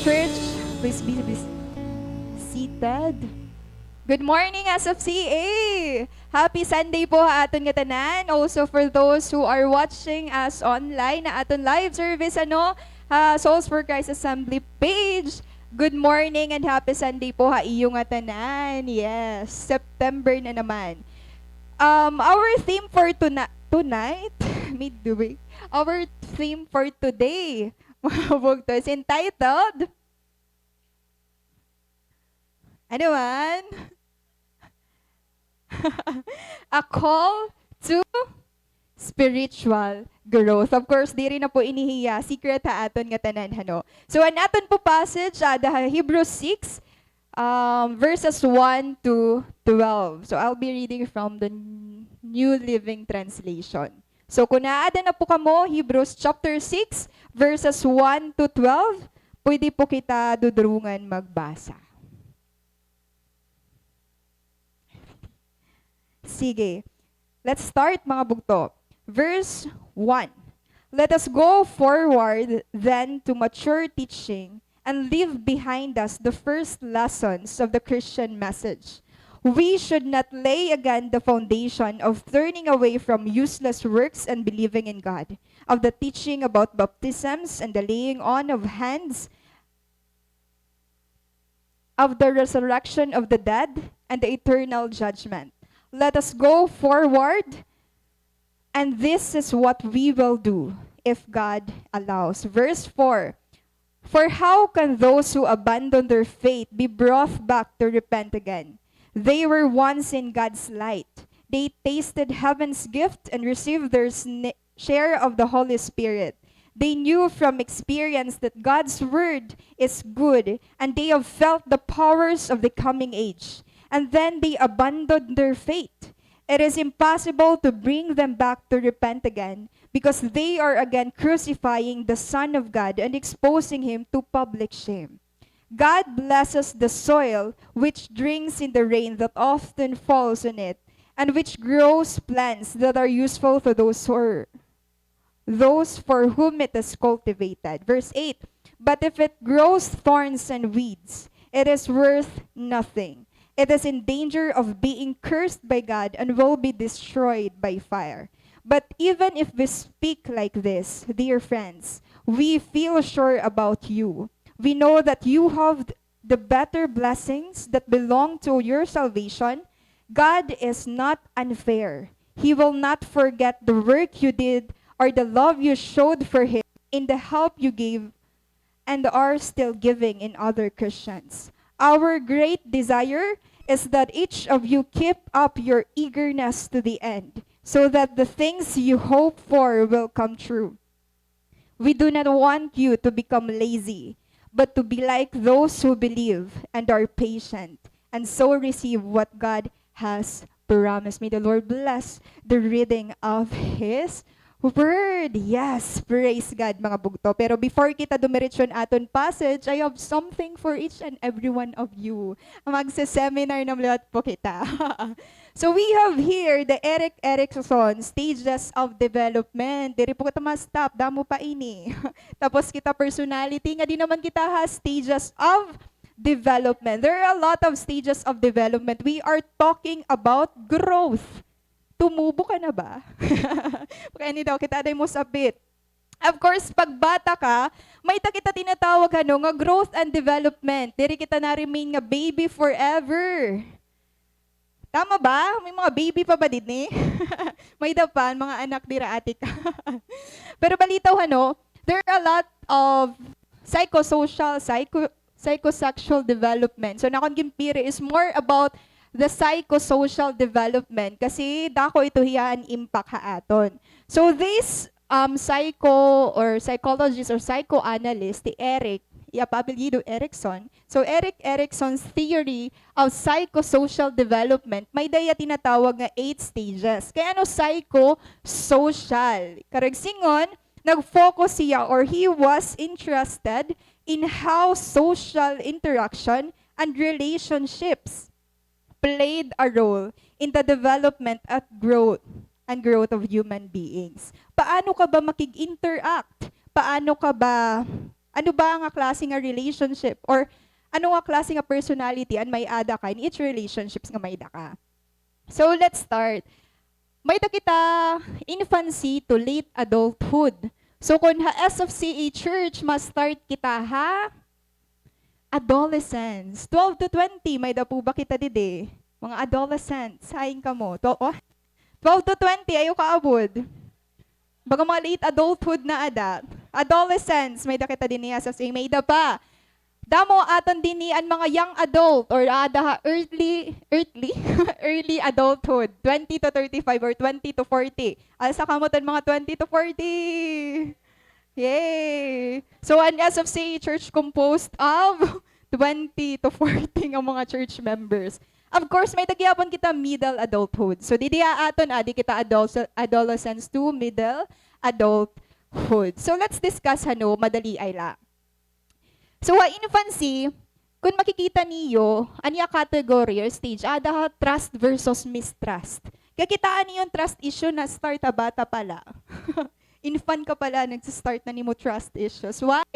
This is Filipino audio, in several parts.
church. Please be seated. Good morning, SFCA! Happy Sunday po aton nga tanan. Also for those who are watching us online na aton live service, Souls for Christ Assembly page. Good morning and happy Sunday po iyo nga tanan. Yes, September na naman. Our theme for tonight, midweek, our theme for today, mga bugto, is entitled, ano man? A call to spiritual growth. Of course, di rin na po inihiya, secret ha aton nga tanan, So, an aton po passage, Hebrews 6, verses 1 to 12. So, I'll be reading from the New Living Translation. So, kung naada na po kamo, Hebrews chapter 6, verses 1 to 12, pwede po kita dudurungan magbasa. Sige. Let's start, mga bugto. Verse 1. Let us go forward then to mature teaching and leave behind us the first lessons of the Christian message. We should not lay again the foundation of turning away from useless works and believing in God, of the teaching about baptisms and the laying on of hands, of the resurrection of the dead and the eternal judgment. Let us go forward, and this is what we will do if God allows. Verse 4. For how can those who abandon their faith be brought back to repent again? They were once in God's light. They tasted heaven's gift and received their share of the Holy Spirit. They knew from experience that God's word is good, and they have felt the powers of the coming age. And then they abandoned their faith. It is impossible to bring them back to repent again because they are again crucifying the Son of God and exposing him to public shame. God blesses the soil which drinks in the rain that often falls on it and which grows plants that are useful to those for whom it is cultivated. Verse 8, but if it grows thorns and weeds, it is worth nothing. It is in danger of being cursed by God and will be destroyed by fire. But even if we speak like this, dear friends, we feel sure about you. We know that you have the better blessings that belong to your salvation. God is not unfair. He will not forget the work you did or the love you showed for him in the help you gave and are still giving in other Christians. Our great desire is that each of you keep up your eagerness to the end, so that the things you hope for will come true. We do not want you to become lazy, but to be like those who believe and are patient, and so receive what God has promised. May the Lord bless the reading of His Word. Yes, praise God, mga bugto. Pero before kita dumiretson aton passage, I have something for each and every one of you. Magse-seminar na lahat po kita. So we have here the Eric Erickson stages of development. Diri po kita ma-stop, damo pa ini. Tapos kita personality, nga di naman kita has stages of development. There are a lot of stages of development. We are talking about growth. Tumubo ka na ba? Kaya ni daw, kita aday mo sabit. Of course, pag bata ka, may kita tinatawag nga growth and development. Diri kita na-remain nga baby forever. Tama ba? May mga baby pa ba din eh? May dapan, mga anak dira atik. Pero balitaw there are a lot of psychosocial, psychosexual development. So nakon gimpiri is more about the psychosocial development kasi dako ito hiyaan impact haaton. So this psychologist or psychoanalyst, the Eric, apelyido Erickson. So Eric Erickson's theory of psychosocial development, may daya tinatawag nga 8 stages. Kaya psychosocial? Karagsingon, nag-focus siya or he was interested in how social interaction and relationships played a role in the development and growth of human beings. Paano ka ba makig-interact? Paano ka ba Ano ba nga klase nga relationship or ano nga klase nga personality an may ada ka in each relationships nga may da ka. So let's start. May da kita infancy to late adulthood. So kung as of CA Church, mas start kita ha? Adolescents. 12 to 20, may da po ba kita dide? Mga adolescents, sayang ka mo. 12 to 20, ayaw ka abod. Baga mga late adulthood na ada. Adolescents, may da kita din niya sa may da pa. Damo aton din ni ang mga young adult or ada early adulthood, 20 to 35 or 20 to 40. Asa kamutan mga 20 to 40. Yay! So an as of say church composed of 20 to 40 ng mga church members. Of course, may tagyapon kita middle adulthood. So di aton di kita adolescents to middle adulthood. So let's discuss madali ay la. So, infancy, kung makikita niyo, anya category or stage, ada trust versus mistrust. Kakitaan niyo yung trust issue na start bata pala. Infant ka pala, nag-start na ni mo trust issues. Why?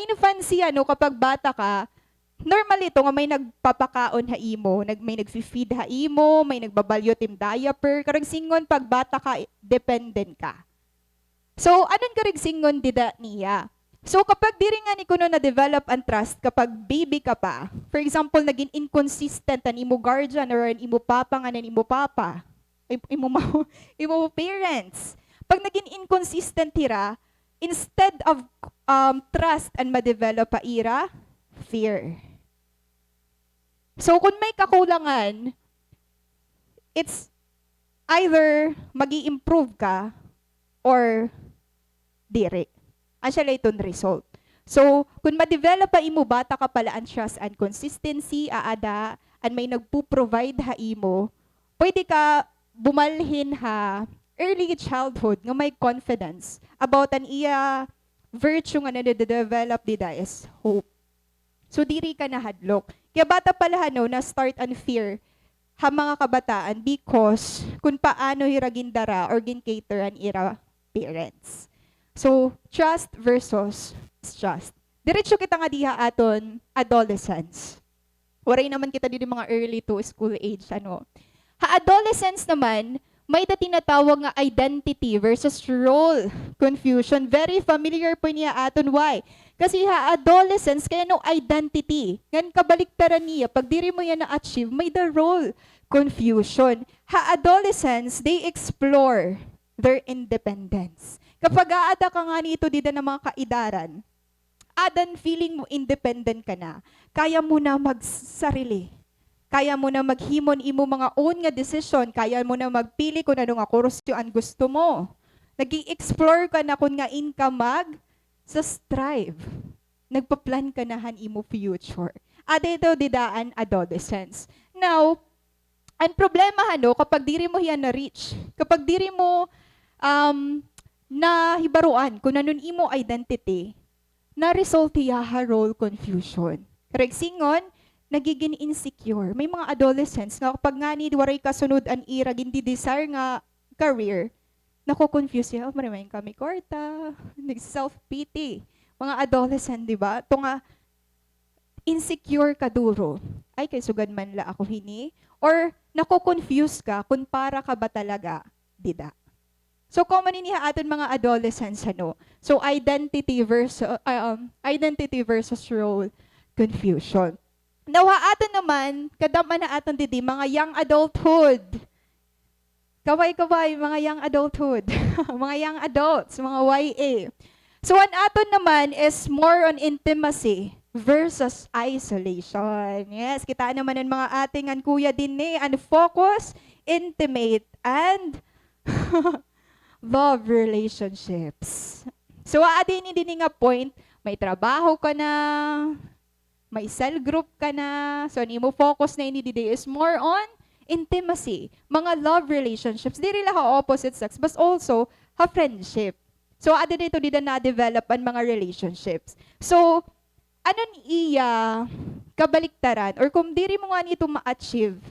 Infancy, kapag bata ka, normally ito nga may nagpapakaon haimo, may nag-feed haimo, may nagbabalyo tim diaper, karag singon pag bata ka, dependent ka. So, anong karag singon dida niya? So kapag diri nga ni kuno na develop ang trust kapag baby ka pa, for example, naging inconsistent an imo guardian or an imo papa nga nan imo papa, imo parents. Pag naging inconsistent tira, instead of trust and ma-develop pa ira, fear. So kung may kakulangan, it's either magi-improve ka or diri. Siya itong result. So, kung ma-develop pa imo bata ka pala ang trust and consistency, aada, and may nagpo-provide ha imo, pwede ka bumalhin ha early childhood nga may confidence about an iya virtue nga na-develop dida is hope. So, diri ka na hadlok. Kaya bata pala na start ang fear ha mga kabataan because kung paano hiragindara or gin-cater ang ira parents. So, trust versus trust. Diretso kita nga diha aton adolescents. Waray naman kita dito mga early to school age. Ha-adolescents naman, may tinatawag nga identity versus role confusion. Very familiar po niya aton. Why? Kasi ha-adolescents, kaya no identity. Ngan kabaliktaran niya, pag diri mo yan na-achieve, may the role confusion. Ha-adolescents, they explore their independence. Kapag aada ka nga nito dito ng mga kaidaran, adan feeling mo independent ka na, kaya mo na magsarili, kaya mo na maghimon imo mga own nga decision, kaya mo na magpili kung ano nga kurso ang gusto mo. Nag-i-explore ka na kung nga in ka sa strive. Nagpa-plan ka na han imo future. Ada ito didaan adolescence. Now, ang problema kapag diri mo yan na-reach, kapag diri mo na hibaruan kung anong imo identity, na result ha role confusion. Karag singon, nagiging insecure. May mga adolescents nga kapag nga ni waray kasunod an ira, hindi desire nga career, nako-confuse siya, maraming kami korta, nag-self-pity. Mga adolescent, di ba? Ito nga, insecure ka duro. Ay, kay sugad man la ako hini. Or, nako-confuse ka kung para ka ba talaga, dida. So, common niya aton mga adolescents, So, identity versus role confusion. Nawa aton naman, kadaman na aton didi, mga young adulthood. Kaway-kaway, mga young adulthood. Mga young adults, mga YA. So, an aton naman is more on intimacy versus isolation. Yes, kita naman ang mga ating ang kuya din and focus, intimate, and love relationships. So, aadin din nga point, may trabaho ka na, may cell group ka na, so mo focus na ini is more on intimacy, mga love relationships. Di rin lang opposite sex, but also friendship. So, adin dito din na-develop ang mga relationships. So, anon iya kabaliktaran, or kung diri mo nga nito ma-achieve,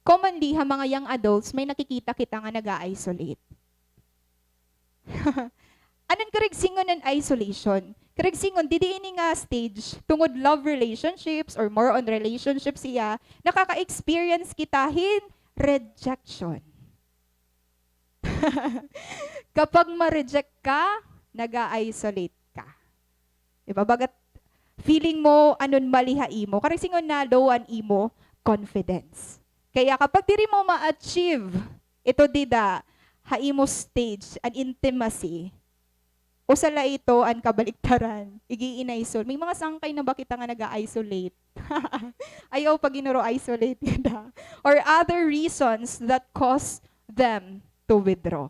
commonly, mga young adults, may nakikita kita nga nag-isolate. Anong karigsingon ng isolation? Karagsingon, didi ini nga stage, tungod love relationships or more on relationships siya, nakaka-experience kitahin rejection. Kapag ma-reject ka, nag-isolate ka. Diba? Bagat feeling mo anon maliha imo, karagsingon na lowan imo confidence. Kaya kapag diri mo ma-achieve, ito dida, haimo stage, an intimacy, o sala ito, ang kabaliktaran, igi-in-isolate. May mga sangkay na ba kita nga nag-isolate? Ayaw pag inuro-isolate kita. Or other reasons that cause them to withdraw.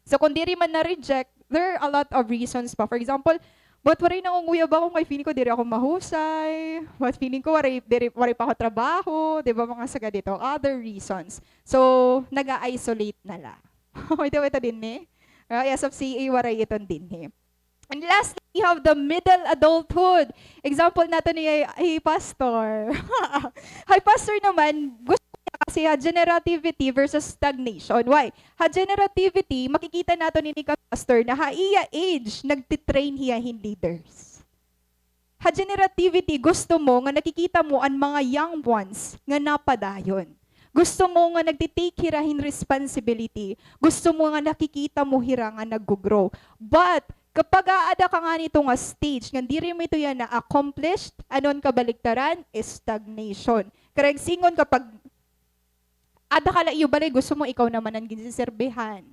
So kung diri man na-reject, there are a lot of reasons pa. For example, but waray nangunguya ba kung may feeling ko diri ako mahusay? What feeling ko waray pa ako trabaho? Di ba mga saga dito? Other reasons. So, nag-isolate na la. Ito din eh. As of CA, waray iton din eh. And lastly, we have the middle adulthood. Example natin ni hey, pastor. Hi, pastor naman, gusto niya kasi generativity versus stagnation. Why? Generativity, makikita nato ni pastor na iya age, nagtitrain hiya hin leaders. Generativity, gusto mo nga nakikita mo ang mga young ones nga napadayon. Gusto mo nga nagtitake hirahin responsibility. Gusto mo nga nakikita mo hira nga nag-grow. But, kapag aada ka nga nito nga stage, nga diri mo ito yan na accomplished, anon kabaliktaran, is stagnation. Karagsingon kapag ada ka la iyo balay, gusto mo ikaw naman ang ginsiserbihan.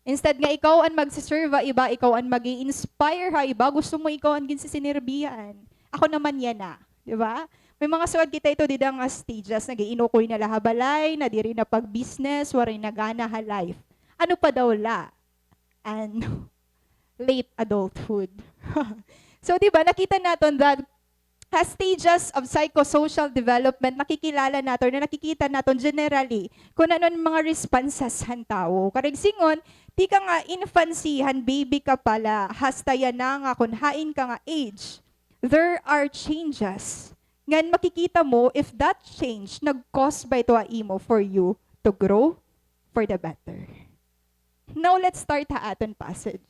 Instead nga ikaw ang magsiserve, iba ikaw ang mag-i-inspire, ha, iba gusto mo ikaw ang ginsisinirbihan. Ako naman yan na, di ba? May mga suwad kita ito dida nga stages, nag-iinukoy na lahabalay, na diri na pag-business, waray nagana ha life. Ano pa daw la? And late adulthood. So, di ba, nakita natin that has stages of psychosocial development, nakikilala natin, na nakikita natin generally, kung ano mga responses han tao. Karagsingon, di ka nga infancy, han baby ka pala, hasta yan na nga, kung hain ka nga age, there are changes. Ngan makikita mo if that change nag-cause by to imo for you to grow for the better. Now let's start ha aton passage.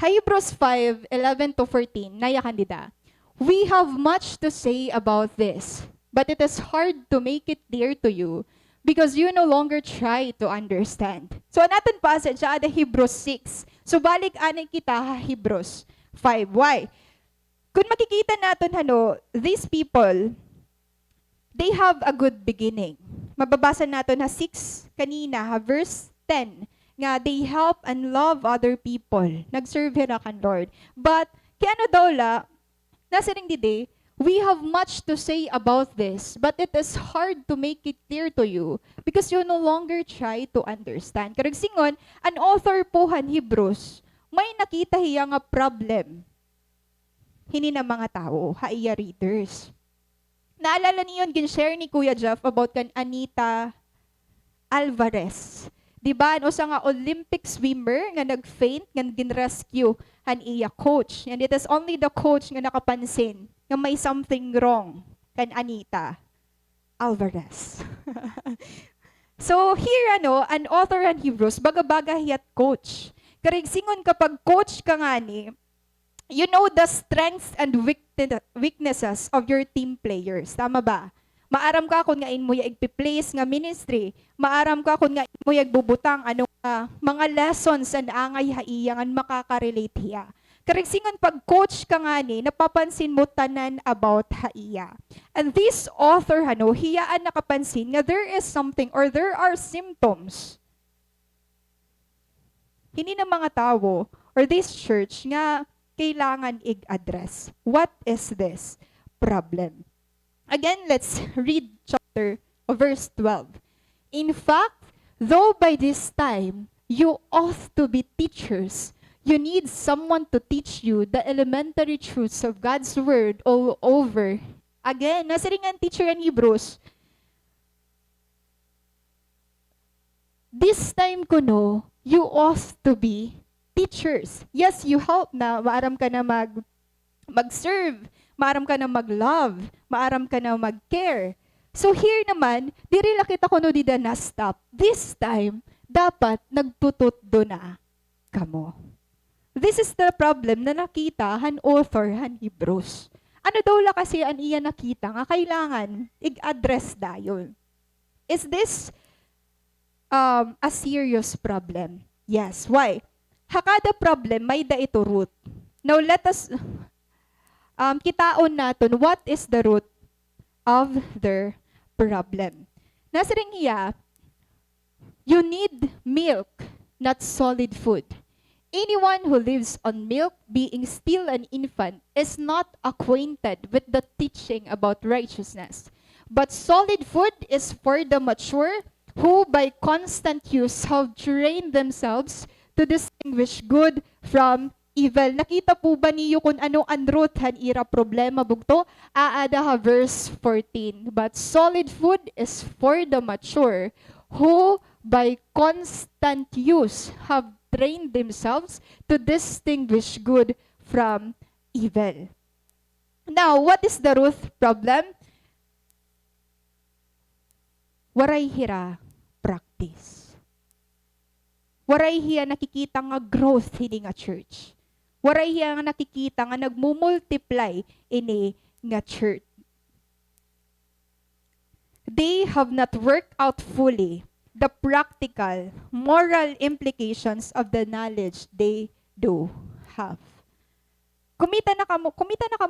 Hebrews 5:11-14, naya kandida. We have much to say about this, but it is hard to make it clear to you because you no longer try to understand. So ang aton passage sa Hebrews 6. So balik ani kita ha Hebrews 5. Why? Kung makikita natin, these people, they have a good beginning. Mababasa natin 6 kanina, verse 10, nga they help and love other people. Nag-serve na kan Lord. But, kaya daw la, nasa ring dide, we have much to say about this, but it is hard to make it clear to you because you no longer try to understand. Karagsingon, an author po han Hebrews, may nakita hiya nga problem. Hini na mga tao, haiya readers. Naalala niyo yun, gin-share ni Kuya Jeff about kan Anita Alvarez. Diba, ano sa nga Olympic swimmer nga nag-faint, nga gin-rescue han iya coach. And it is only the coach nga nakapansin nga may something wrong kan Anita Alvarez. So here, an author and Hebrews, baga-baga hiyat coach. Karigsingon kapag coach ka nga ni, you know the strengths and weaknesses of your team players. Tama ba? Maaram ka kung nga in mo yung igpi-place nga ministry. Maaram ka kung nga in mo yung bubutang mga lessons and angay haiyangan makaka-relate hiya. Karigsingan pag coach ka nga ni, napapansin mo tanan about haiya. And this author, hiyaan nakapansin nga there is something or there are symptoms. Hindi na mga tao or this church nga kailangan i-address. What is this problem? Again, let's read verse 12. In fact, though by this time you ought to be teachers, you need someone to teach you the elementary truths of God's word all over. Again, nasa rin ang teacher in Hebrews. This time you ought to be teachers. Yes, you help na. Maaram ka na mag-serve. Maaram ka na mag-love. Maaram ka na mag-care. So here naman, diri lang kita dida na stop. This time, dapat nagtututdo na kamo. This is the problem na nakita han author han Hebrews. Ano daw la kasi an iya nakita nga kailangan i-address dayon. Is this a serious problem? Yes. Why? Hakada problem may da ito root. Now let us kitaon naton what is the root of their problem. Nasa ring hiya, you need milk, not solid food. Anyone who lives on milk, being still an infant, is not acquainted with the teaching about righteousness. But solid food is for the mature, who by constant use have trained themselves to distinguish good from evil. Nakita po ba niyo kung ano ang root han ira problema bugto? Aada ha verse 14. But solid food is for the mature, who by constant use have trained themselves to distinguish good from evil. Now, what is the root problem? Waray hira practice. Waray hiya nakikita nga growth hindi nga church. Waray hiya nga nakikita nga nagmumultiply ini nga church. They have not worked out fully the practical, moral implications of the knowledge they do have. Kumita na kamo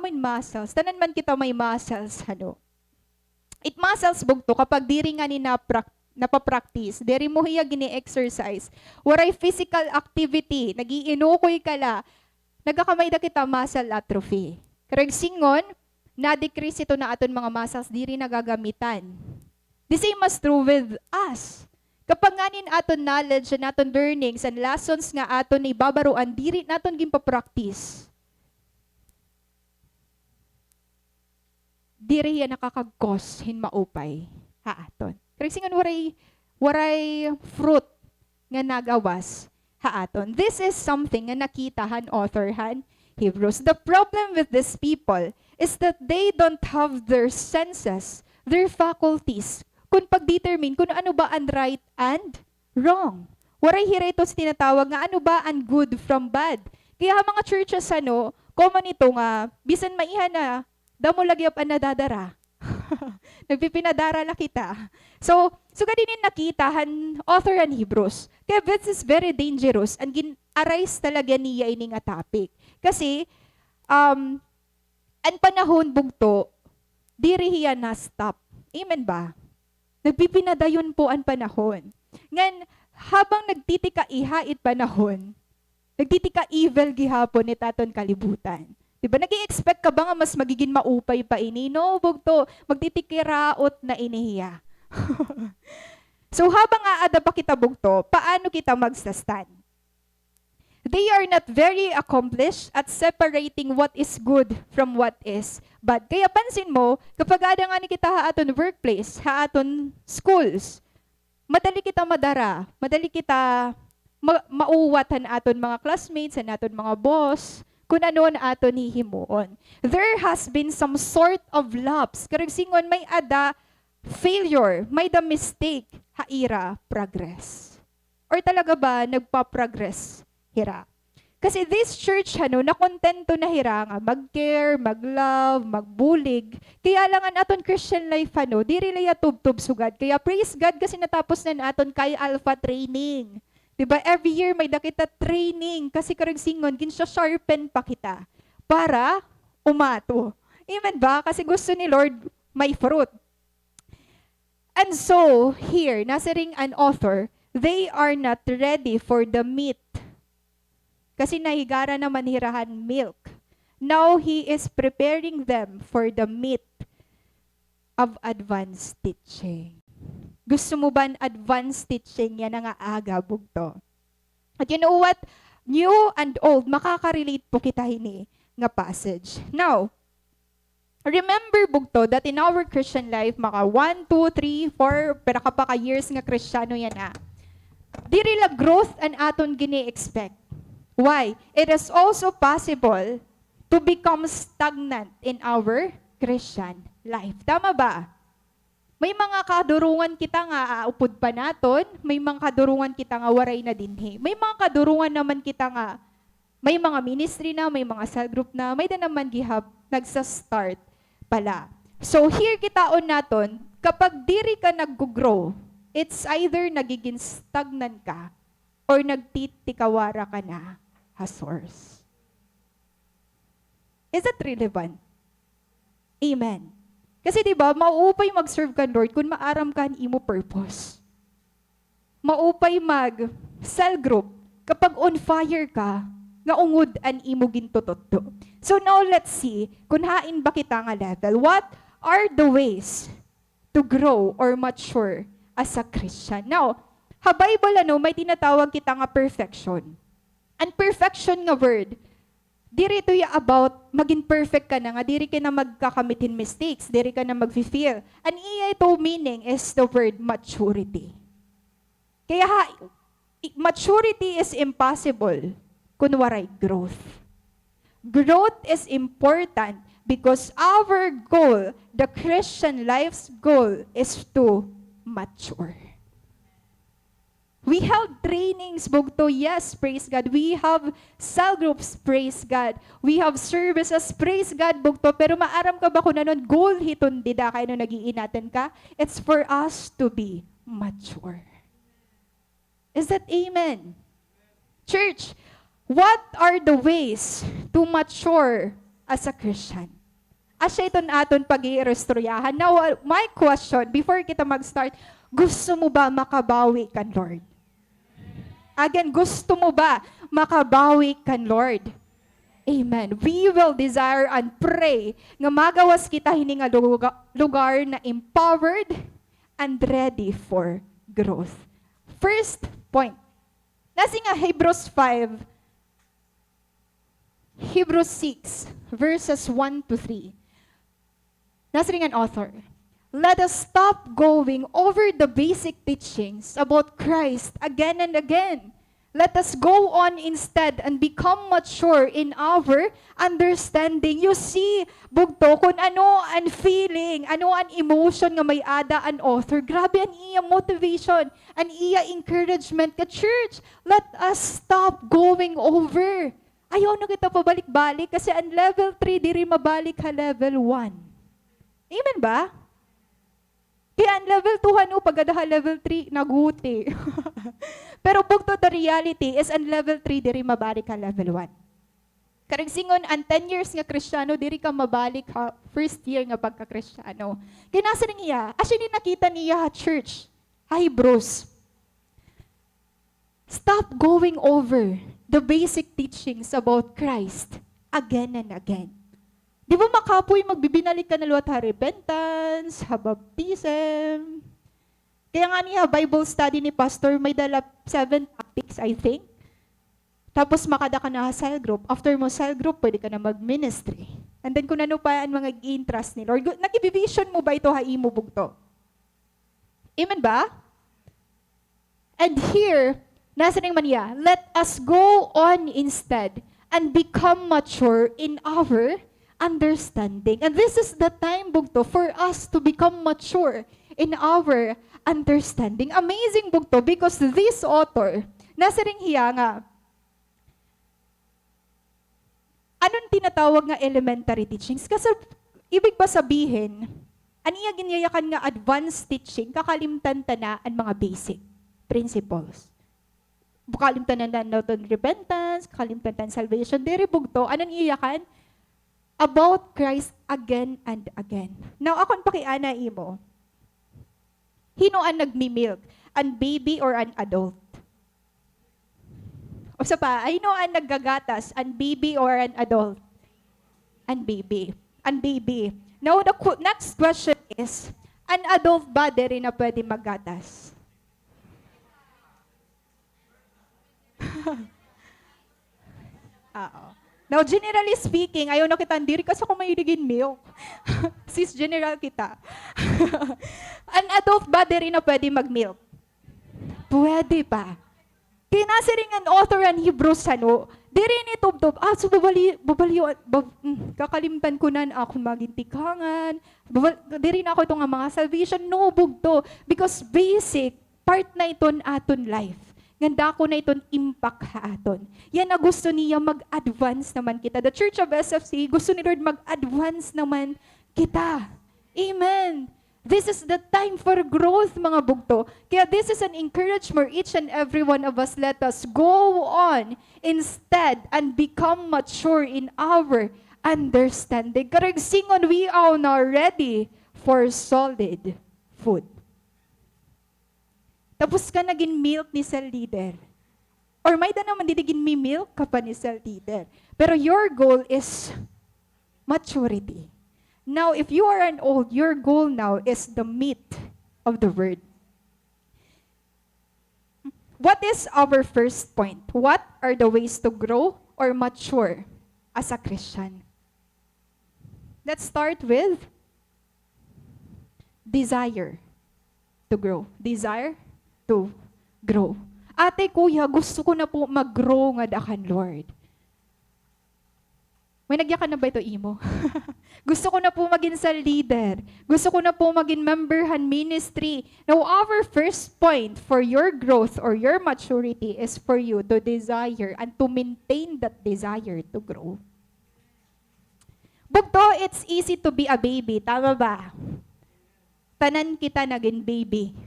in muscles. Tanan man kita may muscles, ano. It muscles bugto kapag diri nga ni napapractice, diri mo hiya gini-exercise. Waray physical activity, nagiinukoy kala, nagakamay da kita muscle atrophy. Karag singon, na-decrease ito na aton mga muscles, diri nagagamitan. The same is true with us. Kapag nganin aton knowledge and aton learnings and lessons nga aton ni babaruan, diri naton gimpa-practice. Diri yan nakakagkos hin maupay ha aton. Kaya singon waray fruit nga nagawas ha aton. This is something nga nakitahan authorhan Hebrews. The problem with these people is that they don't have their senses, their faculties, kung pag-determine kung ano ba ang right and wrong. Waray hira ito tinatawag nga ano ba ang good from bad. Kaya mga churches common ito nga, bisan maihan na, damo lagi ang nadadara. Nagpipinadara la kita. So ganinin nakitahan author and Hebrews. Kaya this is very dangerous and gin-arise talaga niya ini nga topic. Kasi, ang panahon bugto, diri hiya na stop. Amen ba? Nagpipinadayon po ang panahon. Ngan, habang nagtitika ihait panahon, nagtitika evil gihapon ni taton kalibutan. Diba? Nag-i-expect ka ba nga mas magiging maupay pa ini? No, bugto, magtitikiraot na inihiya. So habang aada pa kita bugto, paano kita magsastand? They are not very accomplished at separating what is good from what is bad. Kaya pansin mo, kapag ada nga ni kita haaton workplace, haaton schools, madali kita madara, madali kita mauwatan aton mga classmates, and aton mga boss, kung ano na aton hihimuon. There has been some sort of lapse. Karag singon, may ada failure, may the mistake, haira, progress. Or talaga ba nagpa-progress? Hira. Kasi this church, nakontento na hira nga, mag-care, mag-love, mag-bulig. Kaya lang ang aton Christian life, diri laya tub-tub sugad. Kaya praise God kasi natapos na aton kay alpha training. Diba? Every year may dakita training kasi karag singon, ginsya-sharpen pa kita para umato. Amen ba? Kasi gusto ni Lord may fruit. And so, here, nasa ring an author, they are not ready for the meat. Kasi nahigara naman hirahan milk. Now he is preparing them for the meat of advanced teaching. Gusto mo ba advanced teaching? Yan ang aga bugto. At you know what? New and old, makaka-relate po kita hini nga passage. Now, remember bugto that in our Christian life, maka 1, 2, 3, 4, pero kapaka years nga Kristiyano yan Diri la growth an aton gini-expect. Why? It is also possible to become stagnant in our Christian life. Tama ba? May mga kadurungan kita nga upod pa naton, may mga kadurungan kita nga waray na dinhi. May mga kadurungan naman kita nga May mga ministry na, may mga cell group na, may na naman gihap, nagsa-start pala. So here kitaon naton, kapag diri ka nag-grow, it's either nagiging stagnant ka or nagtitikawara ka na as source. Is that relevant? Amen. Kasi diba, maupay mag-serve ka, Lord, kung maaram ka imo purpose. Maupay mag-cell group kapag on fire ka, nga ungod an imo gintutot. So now let's see, kung hain ba kita nga level, what are the ways to grow or mature as a Christian? Now, ha Bible may tinatawag kita nga perfection. And perfection nga word, diri to about maging perfect ka na nga, diri ka na magkakamitin mistakes, diri ka na mag-feel. And iya ito meaning is the word maturity. Kaya maturity is impossible kung waray growth. Growth is important because our goal, the Christian life's goal, is to mature. We have trainings, bugto, yes, praise God. We have cell groups, praise God. We have services, praise God, bugto. Pero maaram ka ba kung nanon, goal hiton dida kayo nung nagiinatan ka? It's for us to be mature. Is that amen? Church, what are the ways to mature as a Christian? Asya iton aton pag-i-restoryahan. Now, my question, before kita mag-start, gusto mo ba makabawi kan Lord? Again, gusto mo ba makabawi kan Lord? Amen. We will desire and pray nga magawas kita hini nga lugar na empowered and ready for growth. First point. Nasi nga Hebrews 5, Hebrews 6, verses 1 to 3. Nasa rin ang author. Let us stop going over the basic teachings about Christ again and again. Let us go on instead and become mature in our understanding. You see, bugto, kung ano ang feeling, ano ang emotion nga may ada ang author, grabe ang iya motivation, ang iya encouragement ka, church. Let us stop going over. Ayaw na kita pabalik-balik kasi ang level 3 diri mabalik ha level 1. Amen ba? Kaya ang level 2 pagadaha level 3 naguti. Pero bugto the reality is ang level 3 diri mabalik ha level 1. Karagsingon ang 10 years nga Kristiyano diri ka mabalik ha first year nga pagka-Kristiyano. Kaya nasa niya, actually nakita niya ha church, ha Hebrews. Stop going over the basic teachings about Christ again and again. Di ba makapoy magbibinalik ka na luwat ha repentance, ha baptism. Kaya nga niya, Bible study ni Pastor, may dala 7 topics, I think. Tapos makada ka na cell group. After mo cell group, pwede ka na mag-ministry. And then kung ano pa ang mga interest ni Lord, nag-vision mo ba ito ha imo bugto? Amen ba? And here, nasa rin man niya, let us go on instead and become mature in our understanding. And this is the time, bugto, for us to become mature in our understanding. Amazing, bugto, because this author, nasa rin hiya nga, anong tinatawag nga elementary teachings? Kasi ibig ba sabihin, aniya ginyayakan nga advanced teaching, kakalimtan na ang mga basic principles. Kalimtan na natin repentance, kalimtan na salvation, diri bugto, anong iyakan? About Christ again and again. Now, akong pakiana imo, hino ang nagmi-milk? An baby or an adult? O sa pa, hino ang naggagatas? An baby or an adult? An baby. An baby. Now, the next question is, an adult ba rin na pwede maggatas? Oo. Now, generally speaking, ayaw na kita, diri kasi ako mahiligin milk. Sis, general kita. An adult ba rin na pwede mag-milk? Pwede pa. Kaya nasa rin ang author ang Hebrews, diri ni tub-tub, so kakalimtan ko na ako magintikangan, diri na ako itong mga salvation, no, bugto. Because basic, part na ito aton life. Ganda ko na iton impact haaton. Yan na gusto niya mag-advance naman kita. The Church of SFC, gusto ni Lord mag-advance naman kita. Amen. This is the time for growth, mga bugto. Kaya this is an encouragement for each and every one of us. Let us go on instead and become mature in our understanding. Karagsingon, we are now ready for solid food. Tapos ka naging milk ni cell leader. Or may da naman didigin mi milk ka pa ni cell leader. Pero your goal is maturity. Now, if you are an old, your goal now is the meat of the word. What is our first point? What are the ways to grow or mature as a Christian? Let's start with desire to grow. Desire to grow. Ate, kuya, gusto ko na po mag-grow nga dakan, Lord. May nagyakan na ba ito, Imo? Gusto ko na po maging sa leader. Gusto ko na po maging memberhan ministry. Now, our first point for your growth or your maturity is for you to desire and to maintain that desire to grow. Bugto, it's easy to be a baby. Tama ba? Tanan kita naging baby.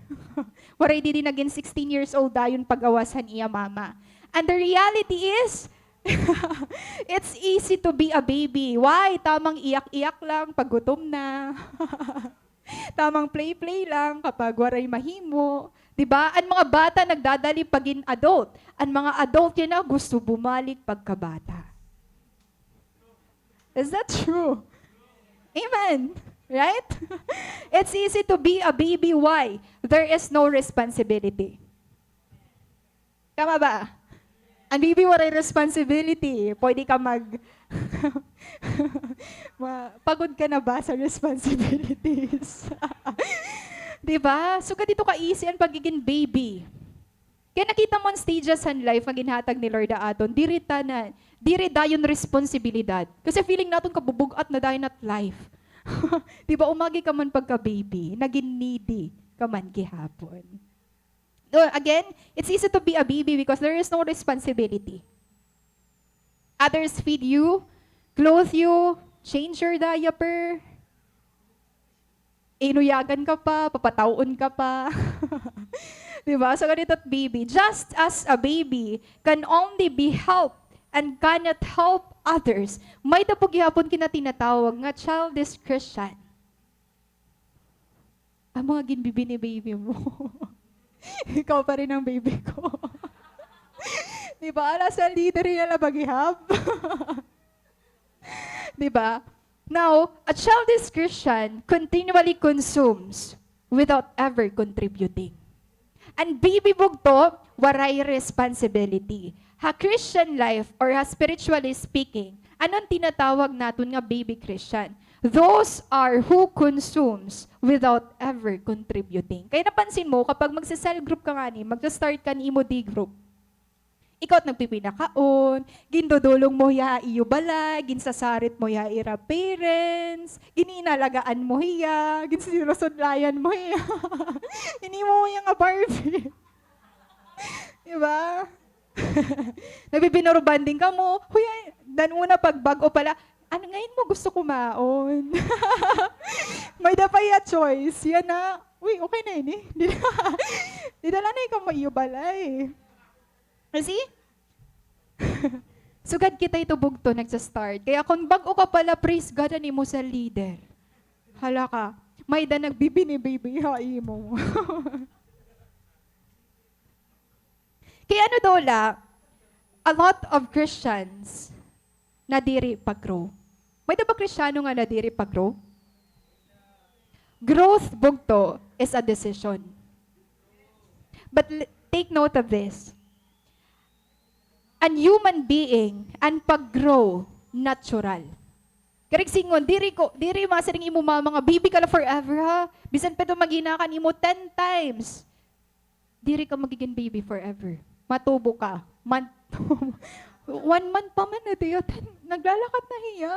Waray di naging 16 years old dayon pag-awasan iya mama. And the reality is, it's easy to be a baby. Why? Tamang iyak-iyak lang pag gutom na. Tamang play-play lang kapag waray mahimo. Diba? Ang mga bata nagdadali pagin adult. Ang mga adult yun na gusto bumalik pagkabata. Is that true? Amen. Right? It's easy to be a baby. Why? There is no responsibility. Tama ba? Ang baby waray responsibility. Pwede ka pagod ka na ba sa responsibilities? Diba? So, ganito ka-easy ang pagiging baby. Kaya nakita mo ang stages in life ang ginhatag ni Lord aton, diri dayon responsibilidad. Kasi feeling natin kabubugat na dayon at life. Diba, umagi ka man pagka-baby, naging needy ka man gihapon. Again, it's easy to be a baby because there is no responsibility. Others feed you, clothe you, change your diaper, inuyagan ka pa, papataon ka pa. Diba? So, ganito at baby. Just as a baby can only be helped and cannot help others, may tapog ihapon kinatinatawag nga childish Christian. Ang mga ginbibi ni baby mo. Ikaw pa rin ang baby ko. Diba? Ala sa leader nila maghihap. Diba? Now, a childish Christian continually consumes without ever contributing. And baby bugto, waray responsibility. Ha Christian life or ha spiritually speaking, anong tinatawag natin nga baby Christian? Those are who consumes without ever contributing. Kaya napansin mo, kapag magsa-cell group ka nga ni, magsa-start ka ni Imo-D group, ikaw at nagpipinakaon, gindodulong mo ya iyo balay, ginsasarit mo ya ira parents, gininalagaan mo hiya, ginsinusudlayan mo hiya. Hindi mo yung nga Barbie. Diba? Nabibinurubanding ka mo, huya, dan una pagbago pala, ano ngayon mo gusto kumaon? May dapay a choice. Yan na, uy, okay na yun eh. Didala na ikaw maiyo balay. See? Sugad kita ito bugto nagsa-start. Kaya kung bago ka pala, praise God ani mo sa leader. Hala ka, may da nagbibini-baby hai mo. Kaya ano daw la, a lot of Christians nadiri pag-grow. May da ba Kristiyano nga nadiri pag-grow? Growth bugto is a decision. But take note of this. An human being, and pag-grow, natural. Karigsingon, diri masaring imo mga baby ka na forever ha. Bisan pa ito maginakan imo 10 times. Diri ka magiging baby forever. Matubo ka. 1 month pa man na tiyo. Naglalakad na hiya.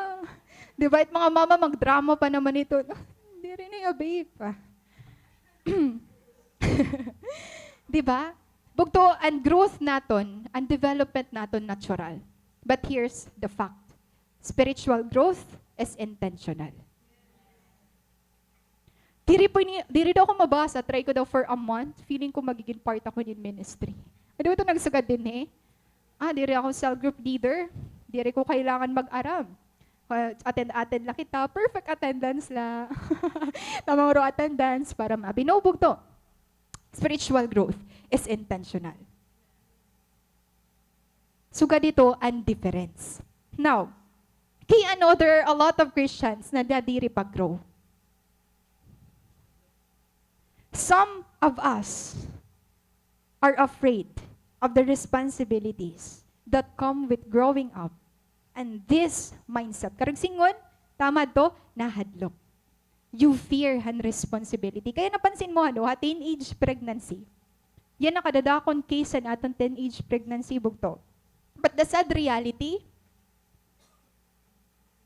Diba? At mga mama magdrama pa naman ito. Diri na yung babe pa. Diba? Bugto, ang growth naton, ang development naton natural. But here's the fact. Spiritual growth is intentional. Diri daw ako mabasa, try ko daw for a month, feeling ko magiging part ako in ministry. Ano ito nagsugad din eh? Diri ako cell group leader, diri ko kailangan mag-aram. Attend lang kita, perfect attendance la. Tamang ro attendance para mabinubog to. Spiritual growth is intentional. Suga dito ang difference. Now, kay there are a lot of Christians na nadiri pag-grow. Some of us are afraid of the responsibilities that come with growing up. And this mindset, karag singon, tama to, nahadlok. You fear han responsibility. Kaya napansin mo, teenage pregnancy. Yan ang kadadakon case sa natin teenage pregnancy bugto. But the sad reality,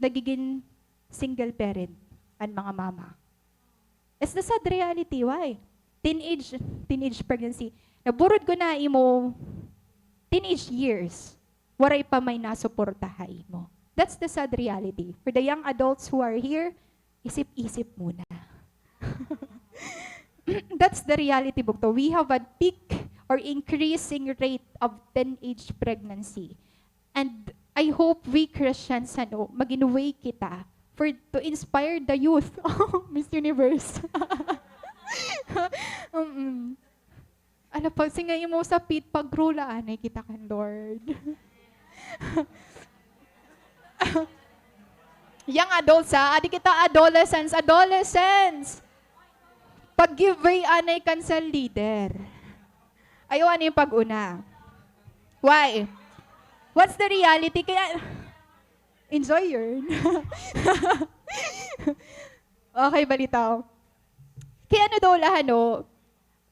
nagiging single parent ang mga mama. It's the sad reality. Why? Teenage pregnancy. Naburod ko na imo teenage years. Waray pa may nasuportahay mo. That's the sad reality. For the young adults who are here, isip-isip muna. That's the reality, bukto. We have a peak or increasing rate of teenage pregnancy. And I hope we Christians, mag-inaway kita to inspire the youth. Miss Universe. Pag singay mo sa pit, pag-rula, anay kita kan Lord. Young adults, adi kita adolescents. Pag-giveaway, anay kan sa leader. Ayaw, ano yung pag-una? Why? What's the reality? Kaya, enjoy yun. Okay, balitaw. Kaya daw lahat,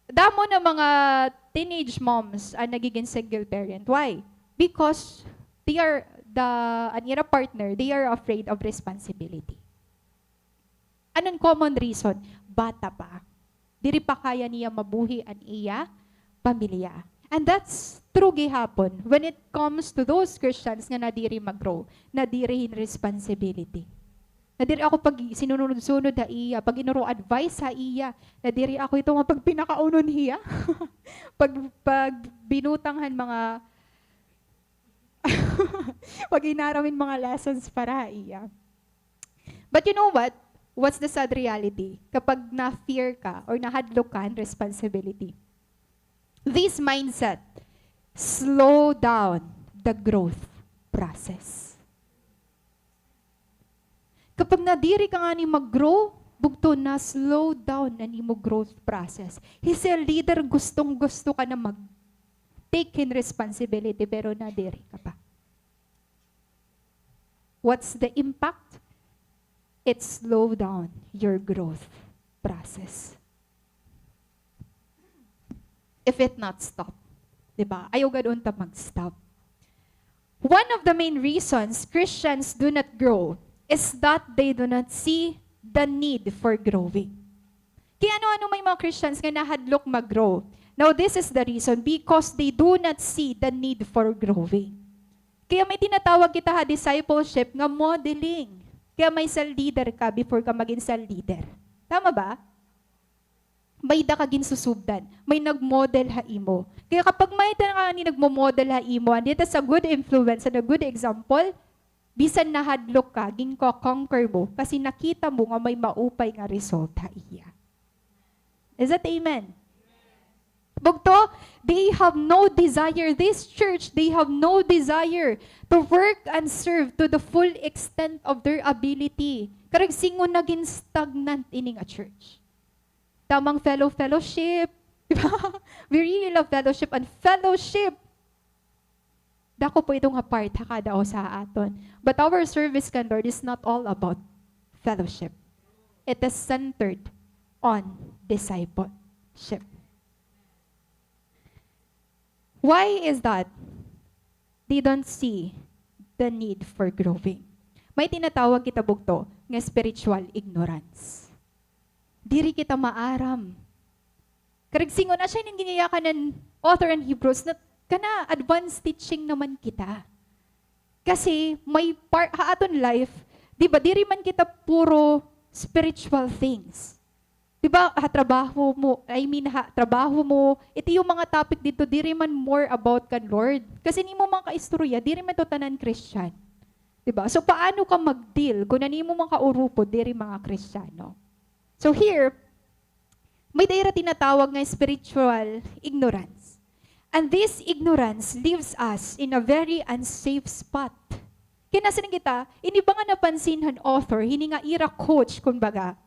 damo na mga teenage moms ang nagiging single parent. Why? Because they are anira partner, they are afraid of responsibility. Anong common reason? Bata pa. Diri pa kaya niya mabuhi ang iya pamilya. And that's true gihapon when it comes to those Christians nga nadiri mag-grow, nadiri in responsibility. Nadiri ako pag sinunod-sunod ha iya, pag inuro advice ha iya, nadiri ako ito nga pag pinakaunon hiya, pag binutanghan mga, pag inaramin mga lessons para iya. But you know what? What's the sad reality? Kapag na-fear ka or nahadlok ka ang responsibility, this mindset slow down the growth process. Kapag nadiri ka nga ni mag-grow, bugto na slow down na ni mo growth process. He's a leader, gustong-gusto ka na mag-take in responsibility, pero nadiri ka pa. What's the impact? It slow down your growth process. If it not stop. Diba? Ayaw ganoon ta mag-stop. One of the main reasons Christians do not grow is that they do not see the need for growing. Kaya ano may mga Christians nga nahadlok mag-grow. Now, this is the reason, because they do not see the need for growing. Kaya may tinatawag kita discipleship nga modeling. Kaya may cell leader ka before ka maging cell leader. Tama ba? May da kagin susubdan. May nag-model ha imo. Kaya kapag may da ni nagmo-model ha imo, and it is a good influence and a good example, bisan nahadlok ka, ging ko conquer mo, kasi nakita mo nga may maupay nga result ha iya. Is that amen? Bugto, they have no desire, this church, they have no desire to work and serve to the full extent of their ability. Karag singon naging stagnant ining a church. Tamang fellowship. We really love fellowship and fellowship. Dako po itong part hakada o sa aton. But our service kan Lord is not all about fellowship. It is centered on discipleship. Why is that? They don't see the need for growing. May tinatawag kita bugto nga spiritual ignorance. Diri kita maaram. Karagsingon na siya nang ginayakan ng author ng Hebrews, na kana advanced teaching naman kita. Kasi may part haaton life, di ba, diri man kita puro spiritual things. Di ba, trabaho mo, trabaho mo, ito yung mga topic dito, diri man more about kan Lord. Kasi ni mo mga kaistorya, diri man to tanan Christian. Di ba? So, paano ka mag-deal kung nani mo mga kaurupo, diri mga Kristiyano? So here, may daira tinatawag ng spiritual ignorance. And this ignorance leaves us in a very unsafe spot. Kaya nasa kita, ini ba nga napansin han author, hini nga ira coach, kumbaga,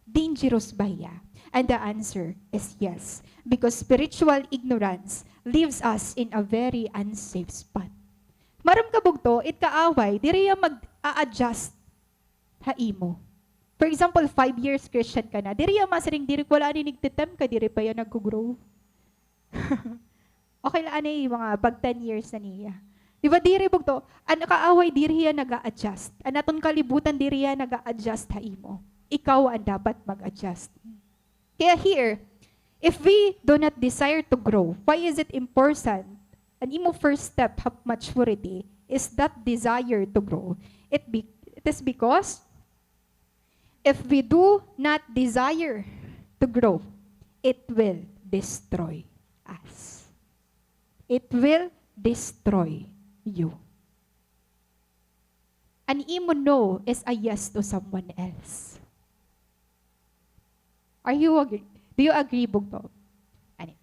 dangerous ba ya? And the answer is yes. Because spiritual ignorance leaves us in a very unsafe spot. Maram kabog to, it kaaway, diri mag-a-adjust haimo. For example, 5 years Christian ka na, diri masaring diri wala ni nigtitem ka, diri pa yan nag-grow. Okay lang mga pag 10 years na niya. Di ba diri bugto, ano kaaway diri yan nag-a-adjust. Anaton kalibutan diri yan nag-a-adjust haimo. Ikaw ang dapat mag-adjust. Kaya here, if we do not desire to grow, why is it important? An imo first step of maturity is that desire to grow. It is because if we do not desire to grow, it will destroy us. It will destroy you. An imo no is a yes to someone else. Are you agree? Do you agree, Bugto? Ani.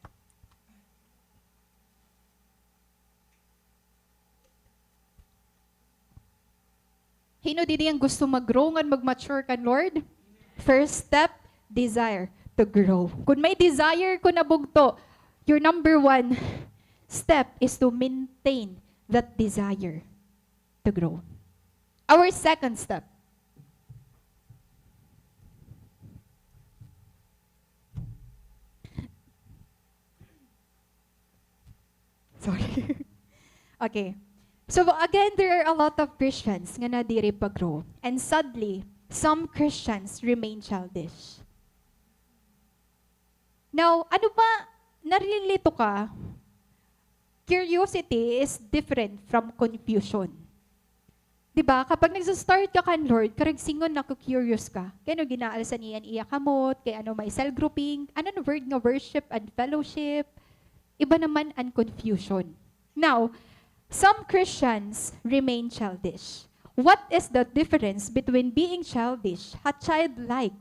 Hino didi ang gusto mag-grow ngan mag-mature kan Lord? First step, desire to grow. Kung may desire ko na bugto, your number 1 step is to maintain that desire to grow. Our second step, sorry. Okay. So again, there are a lot of Christians nga na diri pag-grow. And sadly, some Christians remain childish. Now, ano ba, narilito ka? Curiosity is different from confusion. Diba? Kapag nagsa-start ka kan Lord, karagsingon na curious ka. Kaya no ginaalsan iyan iya kamot, kaya ano may cell grouping, ano no word nga worship and fellowship, iba naman ang confusion. Now, some Christians remain childish. What is the difference between being childish at childlike?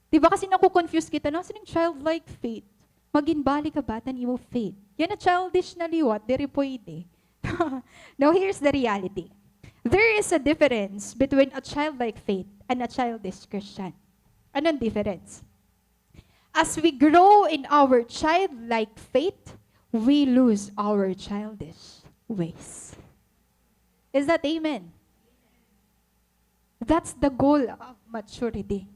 Diba kasi naku-confuse kita, no? Sinong childlike faith? Maginbali ka ba tan imo faith? Yan na childish na liwat, diri pwede. Now, here's the reality. There is a difference between a childlike faith and a childish Christian. Anong difference? As we grow in our childlike faith, we lose our childish ways. Is that amen? That's the goal of maturity.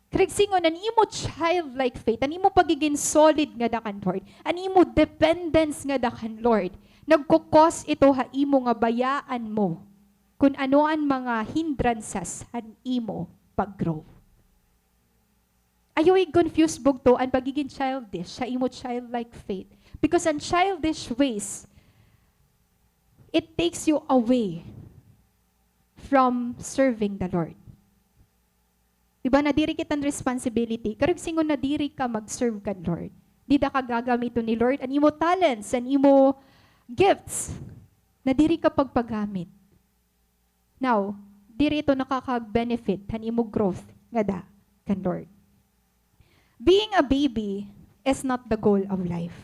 Krigsingon, an imo childlike faith, an imo pagiging solid nga dakan Lord, an imo dependence nga dakan Lord, nagkukos ito ha imo nga bayaan mo kung ano ang mga hindrances han imo pag-grow. Ayaw i-confuse bugto ang pagiging childish sa imo childlike faith. Because ang childish ways, it takes you away from serving the Lord. Diba, nadiri kitang responsibility. Karagsingon nadiri ka mag-serve kan Lord. Di da ka gagamito ni Lord. An imo talents, an imo gifts, nadiri ka pagpagamit. Now, diri ito nakaka-benefit, han imo growth, nga da, kan Lord. Being a baby is not the goal of life.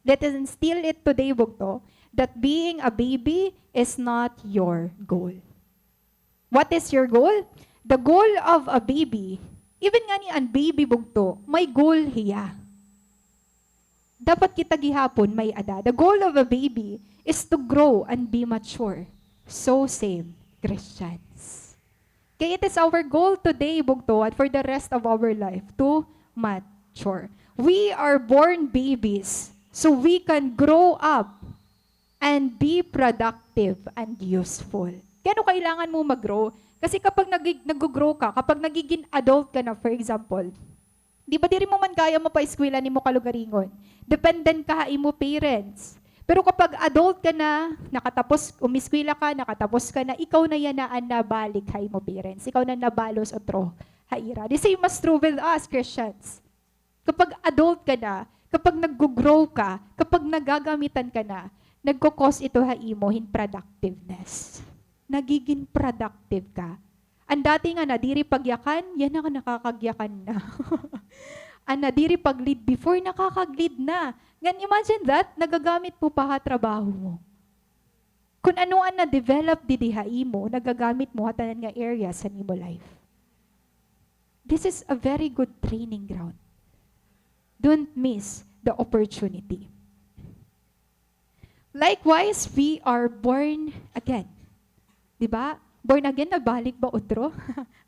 Let us instill it today, bugto, that being a baby is not your goal. What is your goal? The goal of a baby, even nga ni an baby bugto, may goal hiya. Dapat kita gihapon may ada. The goal of a baby is to grow and be mature. So same Christians. Kaya it is our goal today, bugto, and for the rest of our life, to mature. We are born babies, so we can grow up and be productive and useful. Kaya ano kailangan mo mag-grow? Kasi kapag nag-grow ka, kapag nagiging adult ka na, for example, Di ba diri mo man kaya mo pa eskwela ni mo kalugaringon? Dependent ka imo parents. Pero kapag adult ka na, nakatapos, umiskwela ka, nakatapos ka na, ikaw na yanaan na balik ha imo parents. Ikaw na nabalos otro haira. The same is true with us, Christians. Kapag adult ka na, kapag nag-grow ka, kapag nagagamitan ka na, nagkukos ito ha imo in productiveness. Nagiging productive ka. Ang dati nga na, diri pagyakan, yan na nakakagyakan na. Ang nadiri pag-lead before, nakakag-lead na. Ngan, imagine that, nagagamit mo pa ha trabaho mo. Kung ano ang na-develop di diha mo, nagagamit mo ha tanan nga area sa nimo life. This is a very good training ground. Don't miss the opportunity. Likewise, we are born again. Diba? Born again, nabalik ba otro?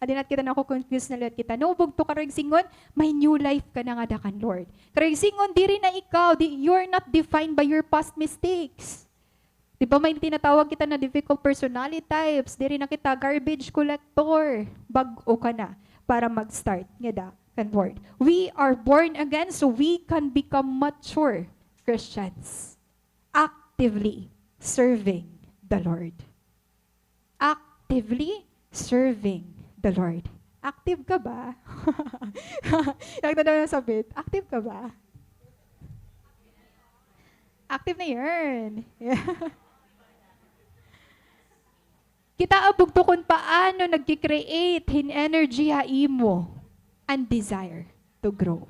Adinat kita na ako confused na lahat kita. No, bugto ka singon, may new life ka na nga dakan, Lord. Karag singon, di rin na ikaw, you're not defined by your past mistakes. Diba may tinatawag kita na difficult personality types, di rin na kita garbage collector. Bag-o ka na para mag-start nga dakan, Lord. We are born again so we can become mature Christians. Actively serving the Lord. Actively serving the Lord. Active ka ba? Yung na sabit, active ka ba? Active na yun. Yeah. Kita abog to kung paano nagki-create in energy ha imo and desire to grow.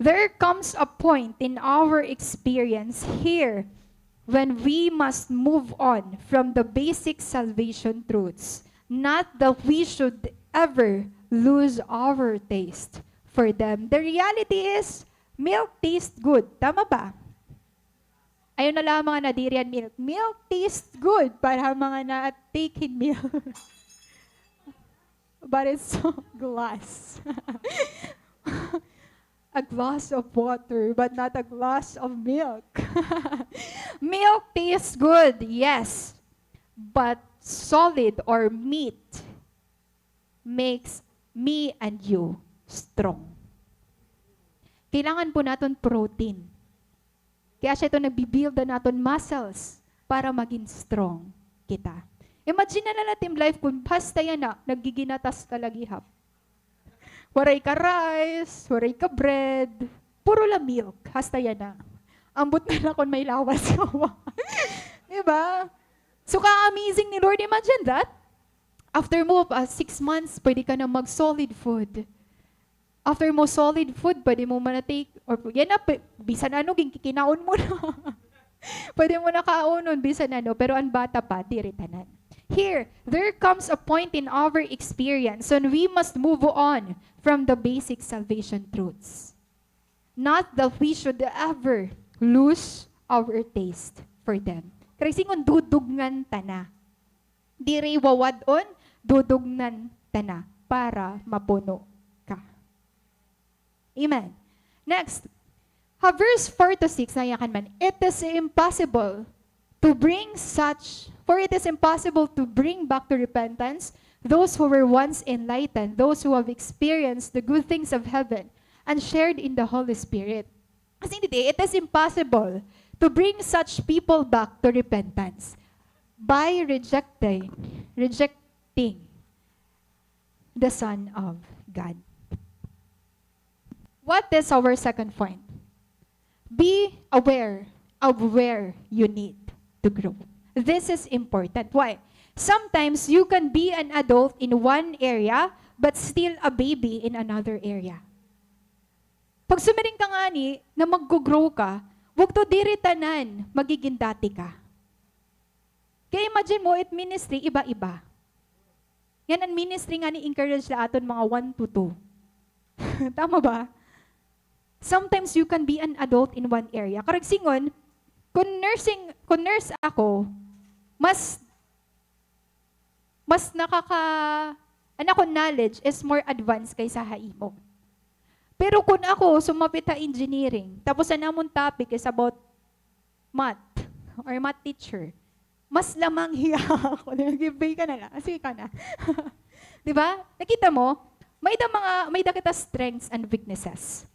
There comes a point in our experience here when we must move on from the basic salvation truths, not that we should ever lose our taste for them. The reality is, milk tastes good. Tama ba? Ayun na lang mga nadirian milk. Milk tastes good para mga na-taken milk. But it's so glass. A glass of water, but not a glass of milk. Milk tastes good, yes. But solid or meat makes me and you strong. Kailangan po natin protein. Kaya siya ito nagbibuild na natin muscles para maging strong kita. Imagine na natin life kung basta yan na, nagiginatas ka lagi hap. Waray ka rice, waray ka bread, puro la milk, hasta yan na. Ambot na na kung may lawas ka. Diba? So ka-amazing ni Lord, imagine that. After mo, 6 months, pwede ka na mag-solid food. After mo solid food, pwede mo take, or yan na, bisan ano, kikinaon mo na. Pwede mo na kaunon, bisan ano, pero ang bata pa, diritanan. Here, there comes a point in our experience when we must move on from the basic salvation truths. Not that we should ever lose our taste for them. Kasi kung dudugnan tana. Diri wawadon, dudugnan tana para mapuno ka. Amen. Next, verse 4 to 6, nayakan man, it is impossible to bring back to repentance those who were once enlightened, those who have experienced the good things of heaven and shared in the Holy Spirit. Kasi hindi, it is impossible to bring such people back to repentance by rejecting the Son of God. What is our second point? Be aware of where you need to grow. This is important. Why? Sometimes you can be an adult in one area but still a baby in another area. Pag sumiring ka nga ni, na mag-grow ka, huwag to diritanan, magiging dati ka. Kaya imagine mo, it ministry, iba-iba. Yan ang ministry nga ni encourage na aton mga 1 to 2. Tama ba? Sometimes you can be an adult in one area. Karagsingon, kung nurse ako, mas knowledge is more advanced kaysa haimo. Pero kung ako, sumapit sa engineering, tapos ang namon topic is about math, or math teacher, mas lamang hiya ako. Nag-give ka na lang. Sige ka na. Diba? Nakita mo, may da kita strengths and weaknesses.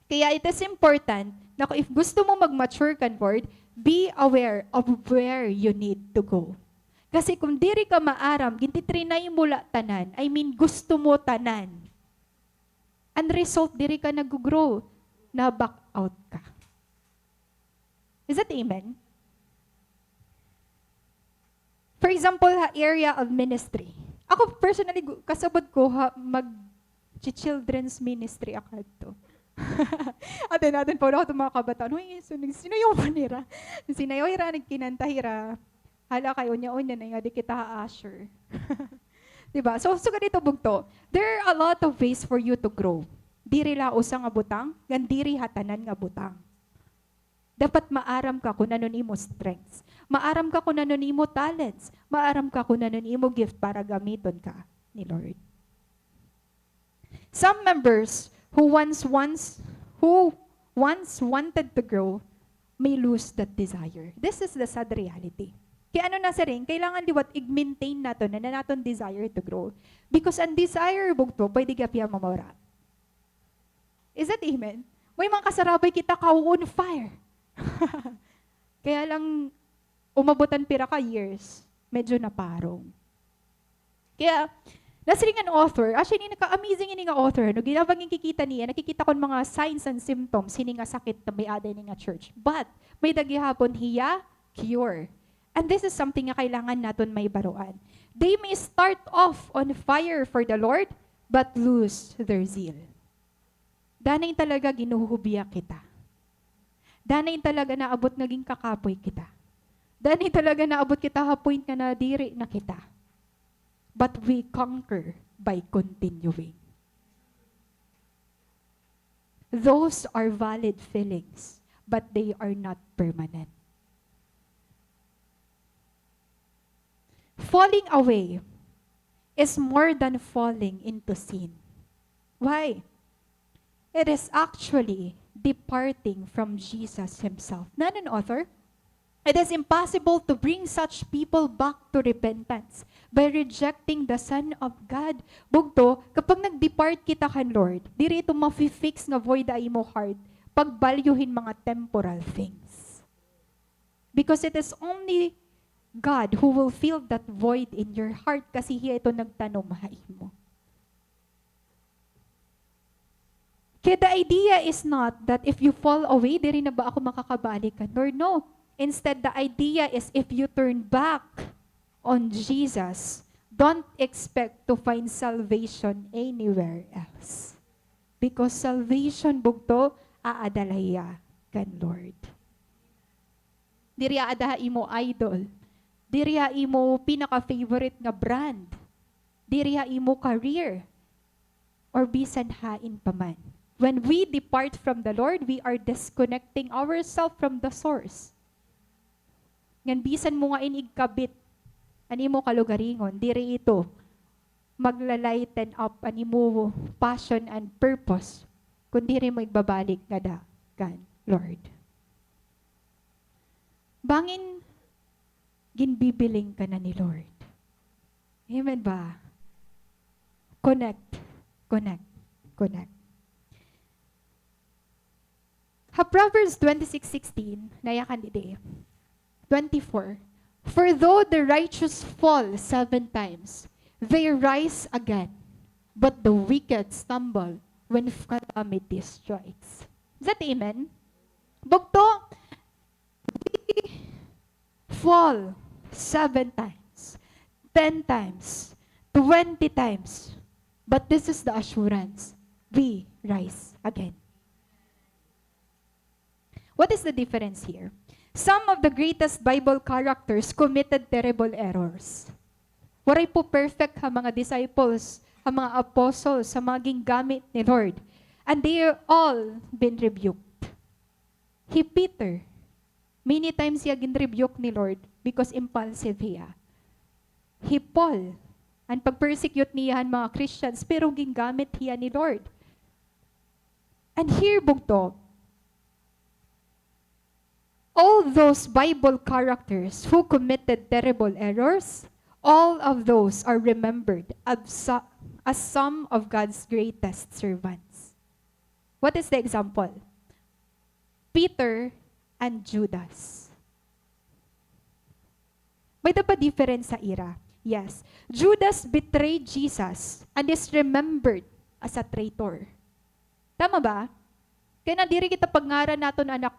Kaya it is important na if gusto mo mag-mature ka, Lord, be aware of where you need to go. Kasi kung diri ka maaram, gintitrinay mula tanan, gusto mo tanan. And result, diri ka nag-grow, na back out ka. Is that amen? For example, area of ministry. Ako personally, kasabot ko mag-children's ministry ako to. Atin natin po ako itong mga kabataan. Uy, sino yung panira? Sinayawira, nagkinantahira. Hala kayo niya, na nga di kita ha-usher. Diba? So ganito bugto. There are a lot of ways for you to grow. Diri la usa nga butang, gandiri hatanan nga butang. Dapat maaram ka kung ano nimo strengths. Maaram ka kung ano nimo talents. Maaram ka kung ano nimo gift para gamiton ka ni Lord. Some members who once wanted to grow may lose that desire. This is the sad reality. Kaya ano na sa rin, kailangan diwat i-maintain nato na naton desire to grow. Because ang desire bugto, pwede gapya mamawara. Is that amen? May mga kasarabay kita on fire. Kaya lang, umabutan pira ka years, medyo naparong. Kaya, nasiring an author, actually, naka-amazing ini nga author, no, ginabang kikita niya, nakikita ko mga signs and symptoms, hini nga sakit na may aday ni nga church. But, may dagihapon hiya, cure. And this is something nga kailangan naton may baruan. They may start off on fire for the Lord, but lose their zeal. Danay talaga ginuhubya kita. Danay talaga naabot naging kakapoy kita. Danay talaga naabot kita ha point nga na diri na kita. But we conquer by continuing. Those are valid feelings, but they are not permanent. Falling away is more than falling into sin. Why? It is actually departing from Jesus Himself. Not an author. It is impossible to bring such people back to repentance by rejecting the Son of God. Bugto, kapag nag-depart kita kan Lord, diri ito ma-fix nga void ay mo heart, pagbalyuhin mga temporal things. Because it is only God who will fill that void in your heart kasi hiya ito nagtanumhay mo. Kaya the idea is not that if you fall away, diri na ba ako makakabalik ka? Lord, no. Instead, the idea is if you turn back on Jesus, don't expect to find salvation anywhere else. Because salvation, bugto, aadalaya kan Lord. Diri aadaha imo idol. Diri imo pinaka-favorite nga brand. Diri imo career. Or bisan hain paman. When we depart from the Lord, we are disconnecting ourselves from the source. Ngan bisan mo nga inigkabit, ani mo kalugaringon, diri ito, maglalighten up, ani mo passion and purpose, kung diri mo igbabalik nga da, kan, Lord. Bangin, ginbibiling ka na ni Lord. Amen ba? Connect, connect, connect. Proverbs 26:16, nayakan di 24. For though the righteous fall 7 times, they rise again, but the wicked stumble when calamity strikes. Is that amen? Bugto, we fall 7 times, 10 times, 20 times, but this is the assurance, we rise again. What is the difference here? Some of the greatest Bible characters committed terrible errors. Waray po perfect ha mga disciples, ha mga apostles, sa maging gamit ni Lord. And they are all been rebuked. Peter, many times siya gin-rebuke ni Lord because impulsive hiya. Paul, ang pag-persecute niya mga Christians, pero gingamit hiya ni Lord. And here, bugto, all those Bible characters who committed terrible errors, all of those are remembered as some of God's greatest servants. What is the example? Peter and Judas. May dapat difference sa ira. Yes. Judas betrayed Jesus and is remembered as a traitor. Tama ba? Kaya nadiri kita pagngaran naton anak,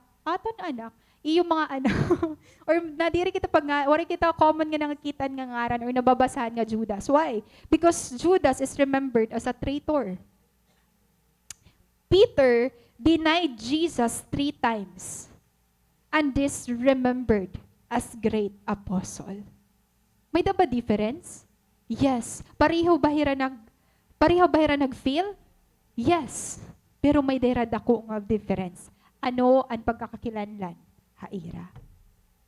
iyong mga anak. Or nadiri kita wala kita common nga nangakitan nga ngaran or nababasahan nga Judas. Why? Because Judas is remembered as a traitor. Peter denied Jesus 3 times and is remembered as great apostle. May ba difference? Yes. Pareho ba hira nag-fail? Yes. Pero may dera dako nga difference. Ano ang pagkakakilanlan? Haira.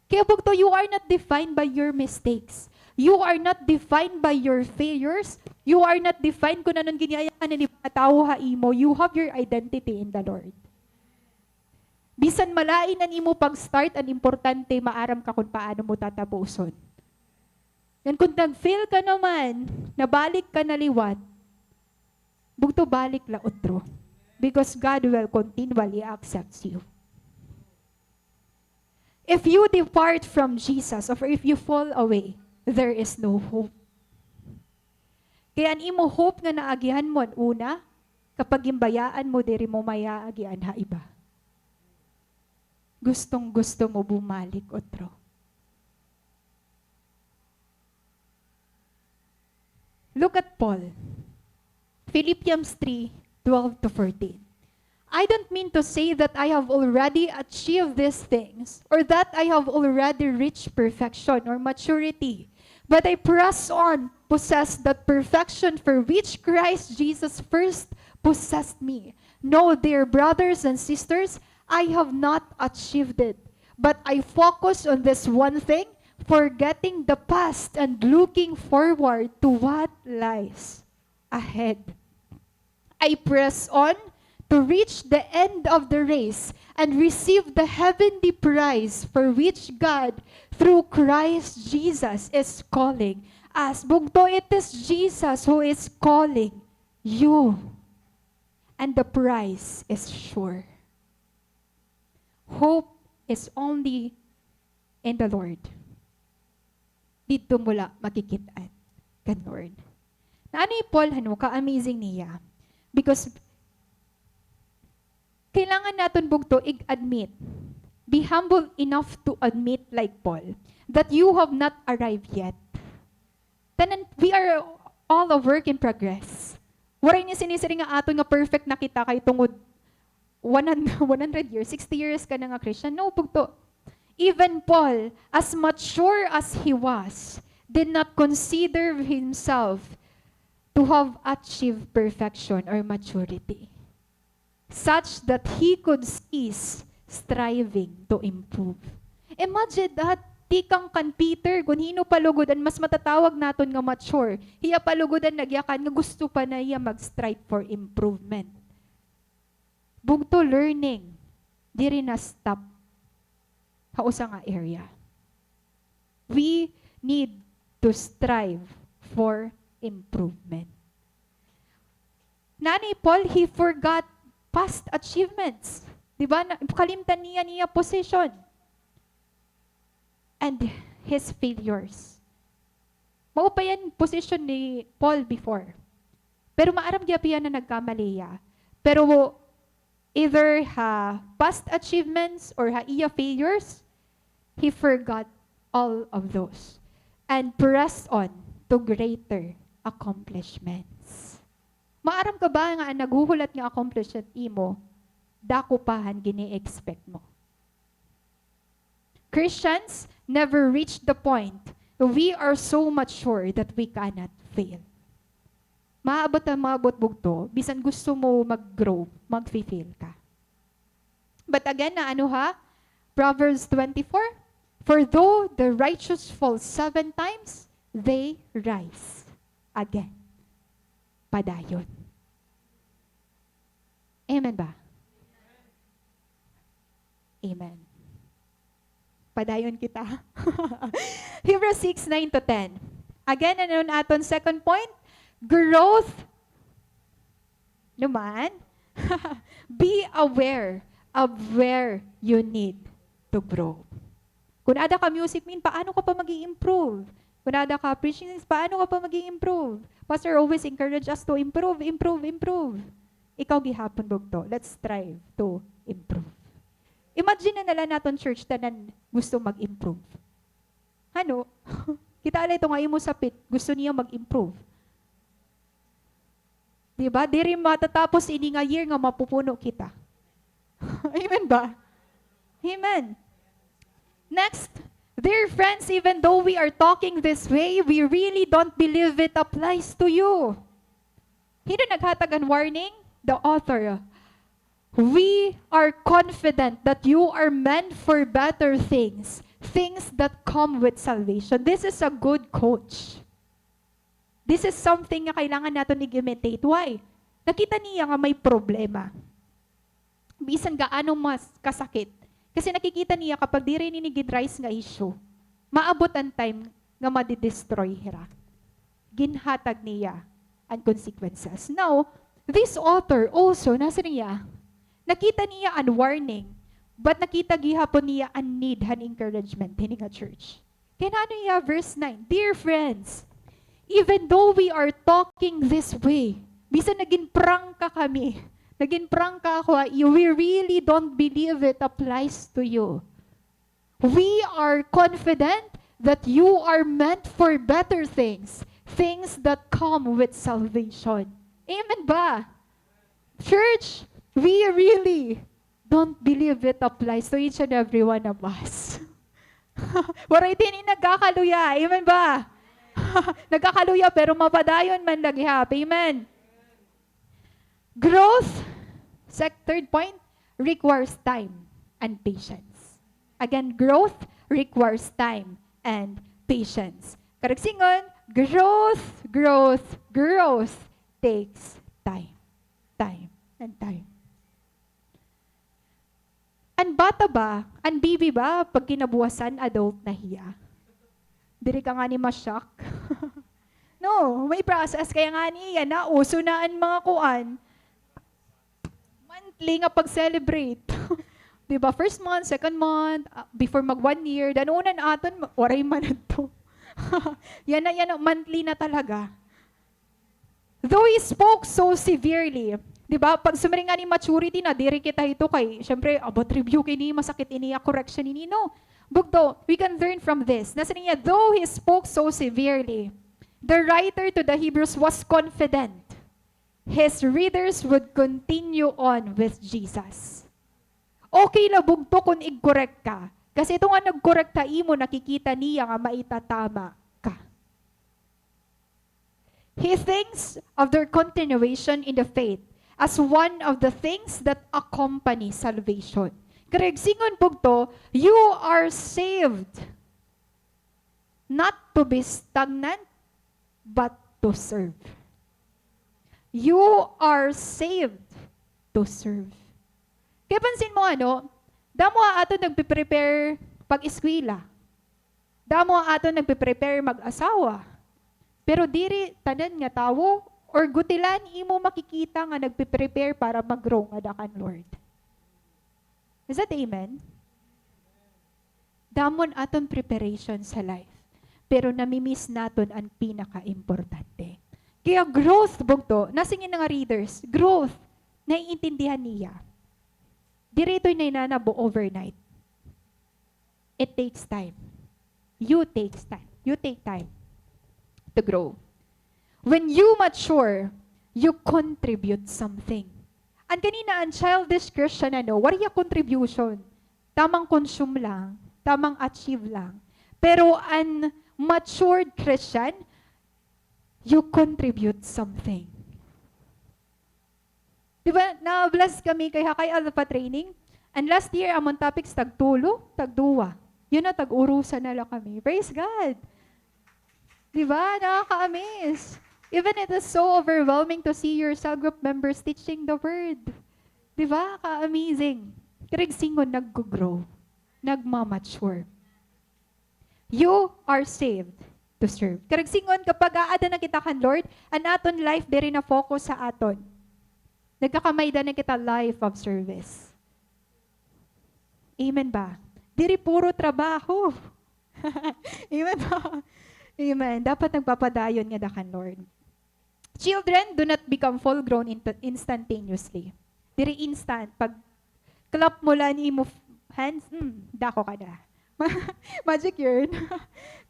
Kaya bugto, you are not defined by your mistakes. You are not defined by your failures. You are not defined kung anong giniayaan ni mga tao haimo. You have your identity in the Lord. Bisan malain ang imo pag-start, ang importante maaram ka kung paano mo tatapuson. Yan kung nag-fail ka naman, nabalik ka na liwat, bugto balik la otro. Because God will continually accept you. If you depart from Jesus or if you fall away, there is no hope. Kaya ang imo hope nga naagihan mo, una, kapag imbayaan mo, diri mo mayaagian ha iba. Gustong gusto mo bumalik otro. Look at Paul. Philippians 3:12-14. I don't mean to say that I have already achieved these things or that I have already reached perfection or maturity, but I press on, possess that perfection for which Christ Jesus first possessed me. No, dear brothers and sisters, I have not achieved it, but I focus on this one thing, forgetting the past and looking forward to what lies ahead. I press on to reach the end of the race and receive the heavenly prize for which God, through Christ Jesus, is calling us. Bugto, it is Jesus who is calling you. And the prize is sure. Hope is only in the Lord. Dito mula makikitaan kan Lord. Na ano yung Paul, ka-amazing niya. Because kailangan natin bugto i-admit. Be humble enough to admit like Paul that you have not arrived yet. We are all a work in progress. Waray niya sinisiri nga ato nga perfect na kita kay tungod 100 years, 60 years ka na nga Christian. No, bugto. Even Paul, as mature as he was, did not consider himself to have achieved perfection or maturity, such that he could cease striving to improve. Imagine that, tikang kan Peter, kung hino palugodan, mas matatawag naton nga mature, hiya palugodan nagyakan, nga gusto pa na hiya mag-strive for improvement. Bugto learning, di rin na stop, hausa nga area. We need to strive for improvement. Nani Paul, he forgot past achievements. Diba? Kalimtan niya position. And his failures. Mao pa yan position ni Paul before. Pero maaram gyapon na nagkamali ya. Pero either past achievements or iya failures, he forgot all of those and pressed on to greater accomplishments. Maaram ka ba nga naguhulat nga accomplishment imo, dako pahan gini-expect mo? Christians never reach the point that we are so mature that we cannot fail. Maabot bugto, bisan gusto mo mag-grow, mag-fail ka. But again, Proverbs 24, for though the righteous fall 7 times, they rise again. Padayon. Amen ba? Amen. Padayon kita. Hebrews 6:9-10. Again, aton second point, Growth naman, be aware of where you need to grow. Kung ada ka music min, paano ka pa mag-i-improve? Kung ada ka preaching, paano ka pa mag-i-improve? Pastor always encourage us to improve, improve, improve. Ikaw gihapon bugto. Let's strive to improve. Imagine na lang natin church tanan gusto mag-improve. Ano? Kita alay ito nga mo sapit, gusto niya mag-improve. Diba? Di rin matatapos ini nga year nga mapupuno kita. Amen ba? Amen. Next, dear friends, even though we are talking this way, we really don't believe it applies to you. Hindi naghatag ang warning? The author. We are confident that you are meant for better things, things that come with salvation. This is a good coach. This is something na kailangan natin i-imitate. Why? Nakita niya nga may problema. Bisan gaano mas kasakit. Kasi nakikita niya kapag di rin inigidrise nga issue, maabot ang time nga madidestroy hira. Ginhatag niya ang consequences. Now, this author also, nasa niya, nakita niya ang warning, but nakita gihapon niya ang need, ang encouragement, hindi nga church. Kaya ano niya, verse 9, Dear friends, even though we are talking this way, bisan naging prangka kami, naging prangka ako, we really don't believe it applies to you. We are confident that you are meant for better things, things that come with salvation. Amen ba? Church, we really don't believe it applies to each and every one of us. Waray din nagkakaluya. Amen ba? Nagkakaluya pero mapadayon man laghihap. Amen. Growth, third point, requires time and patience. Again, growth requires time and patience. Karagsingon, growth takes time. Time and time. Ang bata ba, ang baby ba, pag kinabuwasan, adult na hiya? Diri ka nga ni ma-shock. No, may process. Kaya nga niya, nauso na ang mga kuan. Monthly nga pag-celebrate. Diba? First month, second month, before mag 1 year, dan unan aton, waray man ito. yan na, monthly na talaga. Though he spoke so severely, diba? Pag sumaring nga ni maturity na, diri kita ito kay, syempre, about review kini, masakit ini, correction ini, no. Bugto, we can learn from this. Nasa niya, though he spoke so severely, the writer to the Hebrews was confident his readers would continue on with Jesus. Okay la bugto kung i-correct ka. Kasi ito nga nag-correct ta imo, nakikita niya nga maitatama ka. He thinks of their continuation in the faith as one of the things that accompany salvation. Karigsingon bugto, you are saved not to be stagnant, but to serve. You are saved to serve. Kaya pansin mo damo ato nagpe-prepare pag-eskwela. Damo ato nagpe-prepare mag-asawa. Pero diri tanan nga tawo or gutilan imo makikita nga nagpe-prepare para mag-grow nga dakan Lord. Is that amen? Damon aton preparation sa life. Pero namimiss naton ang pinaka-importante. Kaya growth, bugto, nasingin nga readers, growth, naiintindihan niya. Direto'y nainanabo overnight. It takes time. You take time to grow. When you mature, you contribute something. Ang kanina, ang childish Christian, what yung contribution? Tamang consume lang, tamang achieve lang. Pero an matured Christian, you contribute something. Diba, na-bless kami kay Hakay Alpha Training, and last year, among topics, tagtulo, tagduwa. Yun na, tag-urusan na lang kami. Praise God! Diba, nakaka-amaze. Even it is so overwhelming to see your cell group members teaching the word. Diba? Ka-amazing. Karigsingon nag-grow. Nagmamature. You are saved to serve. Karagsingon, kapag aada na kita kan Lord, an aton life diri na focus sa aton. Nagkakamay na kita life of service. Amen ba? Diri puro trabaho. Amen ba? Amen. Dapat nagpapadayon nga dakan Lord. Children, do not become full-grown instantaneously. Diri instant. Pag clap mo lang ni mo hands, dako ka na. Magic yun.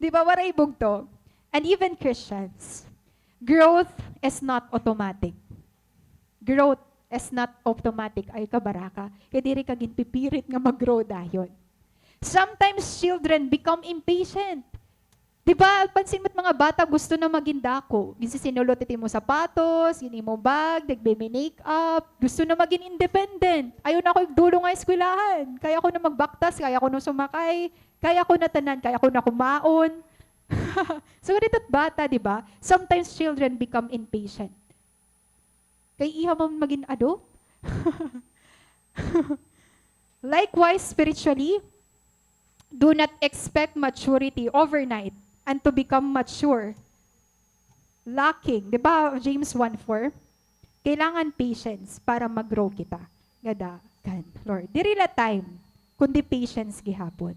Di ba, waray bugto? And even Christians, growth is not automatic. Growth is not automatic. Ay kabaraka. Kaya diri ka ginpipirit nga mag-grow dayon. Sometimes children become impatient. Diba, pansin mo't mga bata gusto na maging dako. Ginsi sinulot iti mo sapatos, gini mo bag, nagbe-make-up, gusto na maging independent. Ayaw na ako igdulong nga eskwelahan. Kaya ko na magbaktas, kaya ko na sumakay, kaya ko na tanan, kaya ko na kumaon. So, ganito't bata, diba? Sometimes children become impatient. Kaya iha mo maging adult. Likewise, spiritually, do not expect maturity overnight and to become mature. Lacking. Di ba, James 1:4? Kailangan patience para mag-grow kita. Gada, kan, Lord. Diri la time, kundi patience gihapon.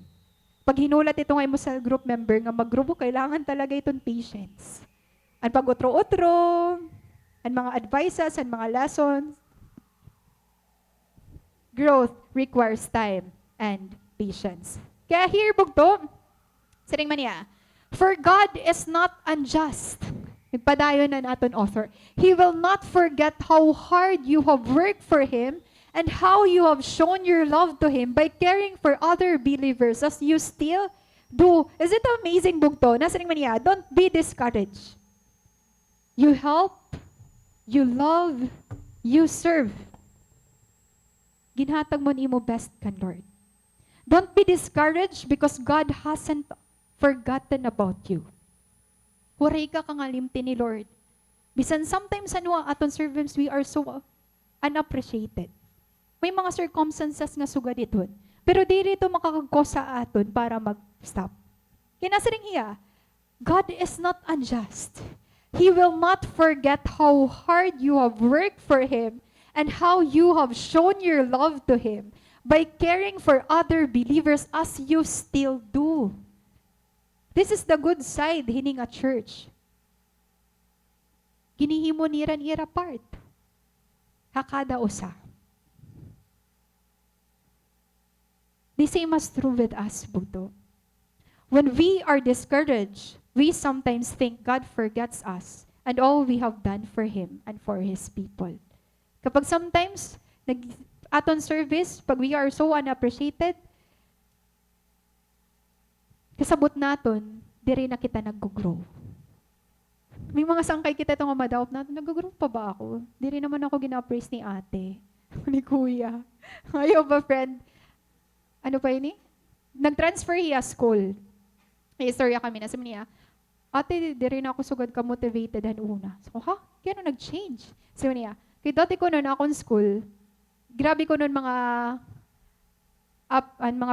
Pag hinulat ito ngay mo sa group member nga mag-grow, kailangan talaga itong patience. Ang pag-utro-utro, ang mga advices, ang mga lessons. Growth requires time and patience. Kaya here, bugto, siring man niya, for God is not unjust. Nagpadayon na natin author. He will not forget how hard you have worked for Him and how you have shown your love to Him by caring for other believers as you still do. Is it amazing, bugto? Nasiring man niya, don't be discouraged. You help, you love, you serve. Ginhatag mo ni mo best kan Lord. Don't be discouraged because God hasn't forgotten about you. Huray ka kangalimti ni Lord. Bisan sometimes ano aton servants, we are so unappreciated. May mga circumstances nga sugad iton. Pero di rito makakagkos sa aton para mag-stop. Kinasaring hiya, God is not unjust. He will not forget how hard you have worked for Him and how you have shown your love to Him by caring for other believers as you still do. This is the good side hining a church. Ginihimo niran ira part. Hakada usa. The same is true with us, Buto. When we are discouraged, we sometimes think God forgets us and all we have done for Him and for His people. Kapag sometimes, aton service, pag we are so unappreciated, kasabot naton, diri na kita nag-grow. May mga sangkay kita itong madoubt natin, nag-grow pa ba ako? Diri naman ako gina-praise ni ate, ni kuya. Ayaw ba, friend? Ano pa yun eh? Nag-transfer hiya school. May istorya kami na sabi niya, ate, diri na ako sugad ka-motivated han una. So, ha? Kaya na nag-change. Sabi niya, kaya dati ko nun akong school, grabe ko nun mga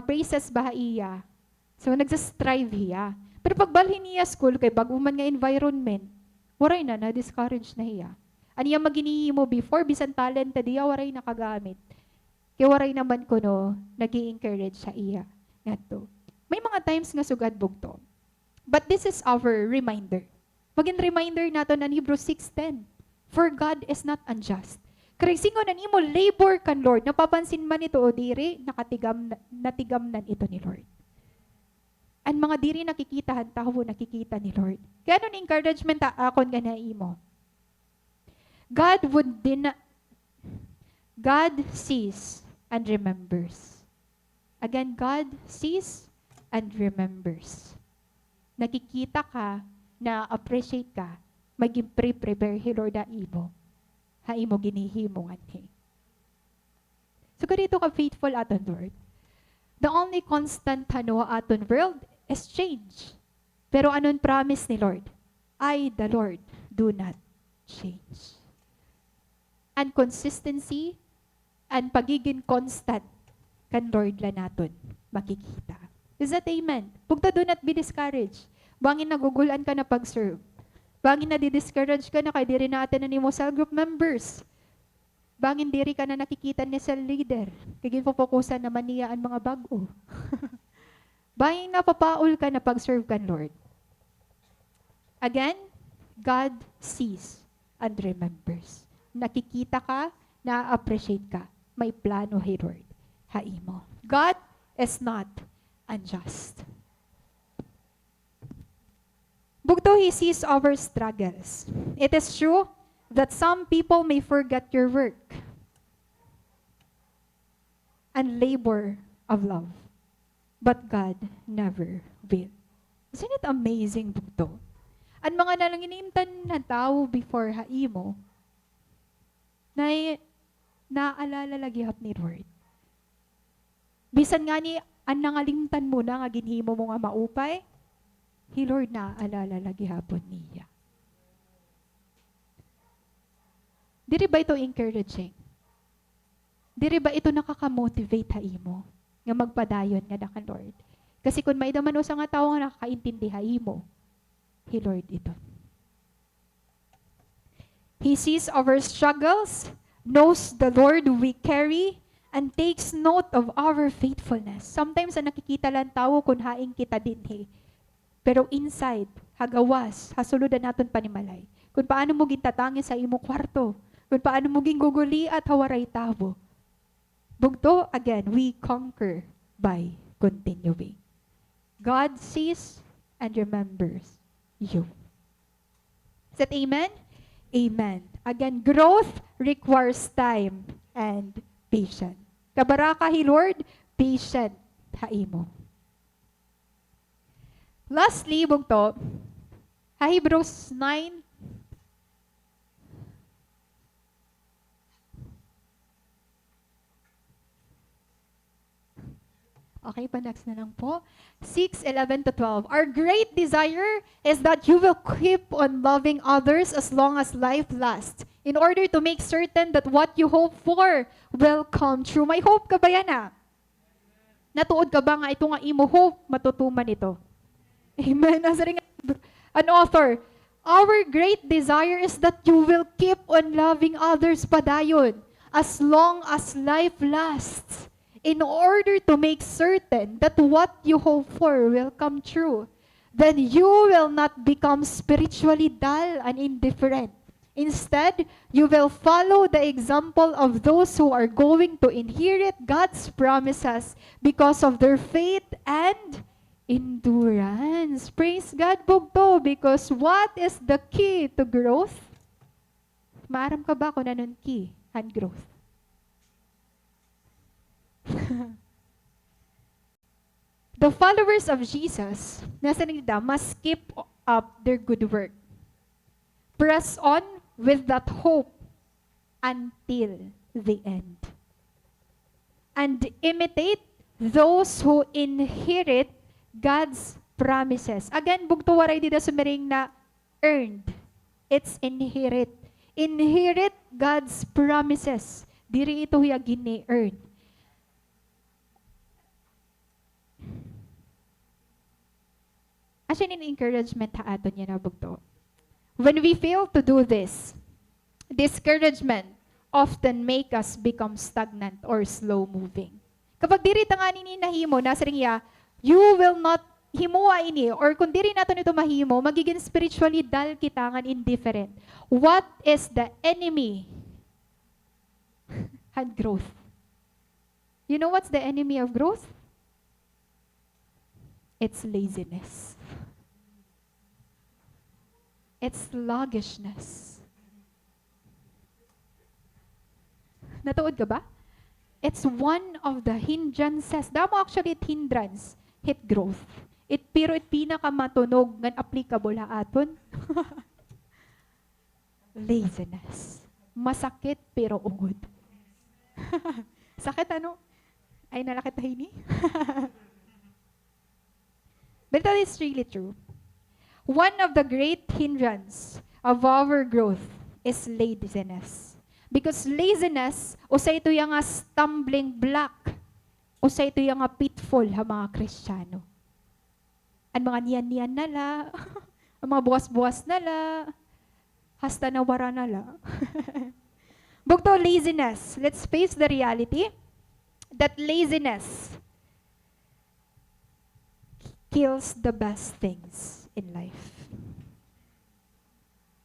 praises bahaiya. So, nagsastrive hiya. Pero pag balhin niya school, kay baguman nga environment, waray na discourage na hiya. Aniya maginihi mo before, bisan talented hiya, waray nakagamit. Kaya waray naman ko no, nag-i-encourage sa iya. Ngato. May mga times nga sugad bugto. But this is our reminder. Maging reminder nato ng Hebrews 6:10. For God is not unjust. Karisingon na imo labor kan Lord. Napapansin man ito o diri, natigam ito ni Lord. Ang mga diri nakikitahan tawo nakikita ni Lord. Kaya nun encouragement akon nga na imo. God sees and remembers. Again, God sees and remembers. Nakikita ka, na-appreciate ka, maging prepare hi Lord na imo. Ha imo ginihimongan hi. So, ganito ka faithful aton Lord. The only constant aton world is change. Pero anon promise ni Lord? I, the Lord, do not change. And consistency and pagiging constant kan Lord la naton makikita. Is that amen? Bugta do not be discouraged. Bangin nagugulan ka na pag-serve. Bangin na di-discourage ka na kay diri natin na mo cell group members. Bangin diri ka na nakikita ni cell leader. Kagin po fokusan naman niya ang mga bago. Bangin napapaul ka na pag-serve kan Lord. Again, God sees and remembers. Nakikita ka, na-appreciate ka. May plano, hey Lord. Haimo. God is not unjust. Bugto, He sees our struggles. It is true that some people may forget your work and labor of love. But God never will. Isn't it amazing, bugto? Ang mga nalanginimtan na tao before haimo, na naalala lagi hap ni Lord. Bisan nga ni, ang nangalimtan mo na nga ginhimo mo nga maupay, He Lord naalala lagi hapon niya. Diri ba ito encouraging? Diri ba ito nakaka-motivate haimo nga magpadayon nga na ka Lord? Kasi kung may daman sa nga tao nga nakakaintindi haimo, He Lord ito. He sees our struggles, knows the Lord we carry, and takes note of our faithfulness. Sometimes ang nakikita lang tao kung haing kita din pero inside, hagawas, hasuludan naton panimalay. Kung paano mo gintatangin sa imo kwarto, kung paano mo ginguguli at hawaray tabo. Bugto, again, we conquer by continuing. God sees and remembers you. Is that amen? Amen. Again, growth requires time and patience. Kabaraka He Lord, patient haimo. Lastly, bugto, Hebrews 9. Okay pa, next na lang po. 6:11-12. Our great desire is that you will keep on loving others as long as life lasts, in order to make certain that what you hope for will come true. May hope ka ba yan Natuod ka ba nga ito nga imo hope, matutuman ito? Amen. An author, our great desire is that you will keep on loving others padayon as long as life lasts, in order to make certain that what you hope for will come true. Then you will not become spiritually dull and indifferent. Instead, you will follow the example of those who are going to inherit God's promises because of their faith and endurance. Praise God, bugto, because what is the key to growth? Maaram ka ba kung anong key and growth? The followers of Jesus, nasa nila, must keep up their good work. Press on with that hope until the end. And imitate those who inherit God's promises. Again, bugto waray dida sumiring na earned. It's inherit. Inherit God's promises. Diri ito hiya gini-earn. As in encouragement ha aton niya na bugto. When we fail to do this, discouragement often make us become stagnant or slow-moving. Kapag diri tangani ni nahimo, nasa ring you will not himuwa ini, or kung diri nato nito mahimo, magiging spiritually dull kitangan indifferent. What is the enemy? And growth. You know what's the enemy of growth? It's laziness. It's sluggishness. Natuod ka ba? It's one of the hindrances. Damo actually it hindrance. Hit growth. Pero it pinakamatunog ngan applicable ha aton. Laziness. Masakit pero ungod. Sakit ano? Ay nalakit na hini? But that is really true. One of the great hindrance of our growth is laziness. Because laziness, usay ito yung stumbling block. Usay ito yung pitfall ha mga Kristiyano. Ang mga niyan-niyan nala, ang mga buwas-buwas nala, hasta nawara nala. Bugto, laziness. Let's face the reality that laziness kills the best things in life.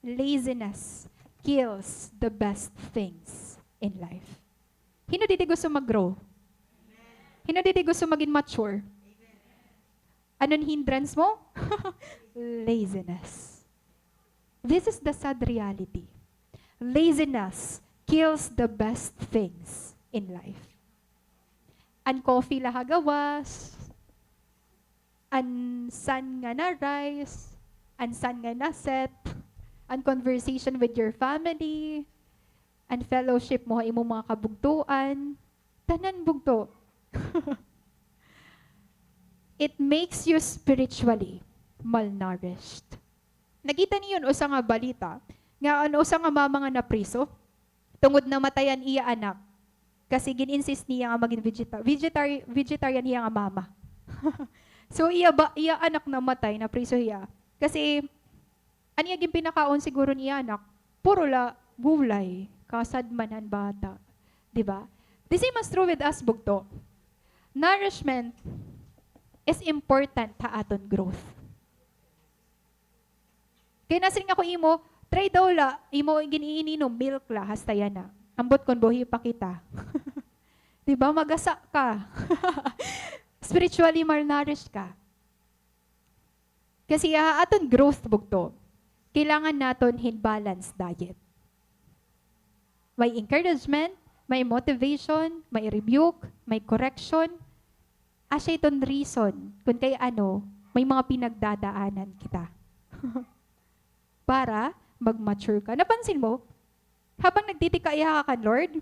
Laziness kills the best things in life. Hino didi gusto mag-grow? Hino didi gusto maging mature? Anong hindrance mo? Laziness. This is the sad reality. Laziness kills the best things in life. An coffee lahagawas, an sun nga na rice, an sun nga na set, an conversation with your family, an fellowship mo imo mga kabugtuan, tanan bugto. It makes you spiritually malnourished. Nakita niyo yun usa nga balita, nga ano usa nga mama nga napriso, tungod na matayan iya anak, kasi gin-insist niya nga maging vegetarian iya nga mama. So iya anak na matay, napriso iya. Kasi aniya gin pinakaon siguro niya anak, puro la gulay, kasadmanan bata, di ba? The same is true with us bugto. Nourishment is important ta aton growth. Kaya nasin nga ko imo, try daw la, imo giniininom milk la, hasta yan na. Ambot kon buhi pa kita. Di ba? Magasa ka. Spiritually malnourished ka. Kasi aton growth bugto, kailangan naton balanced diet. May encouragement, may motivation, may rebuke, may correction. Asya iton reason kung kay ano, may mga pinagdadaanan kita. Para mag-mature ka. Napansin mo, habang nagtitika iha ka, Lord,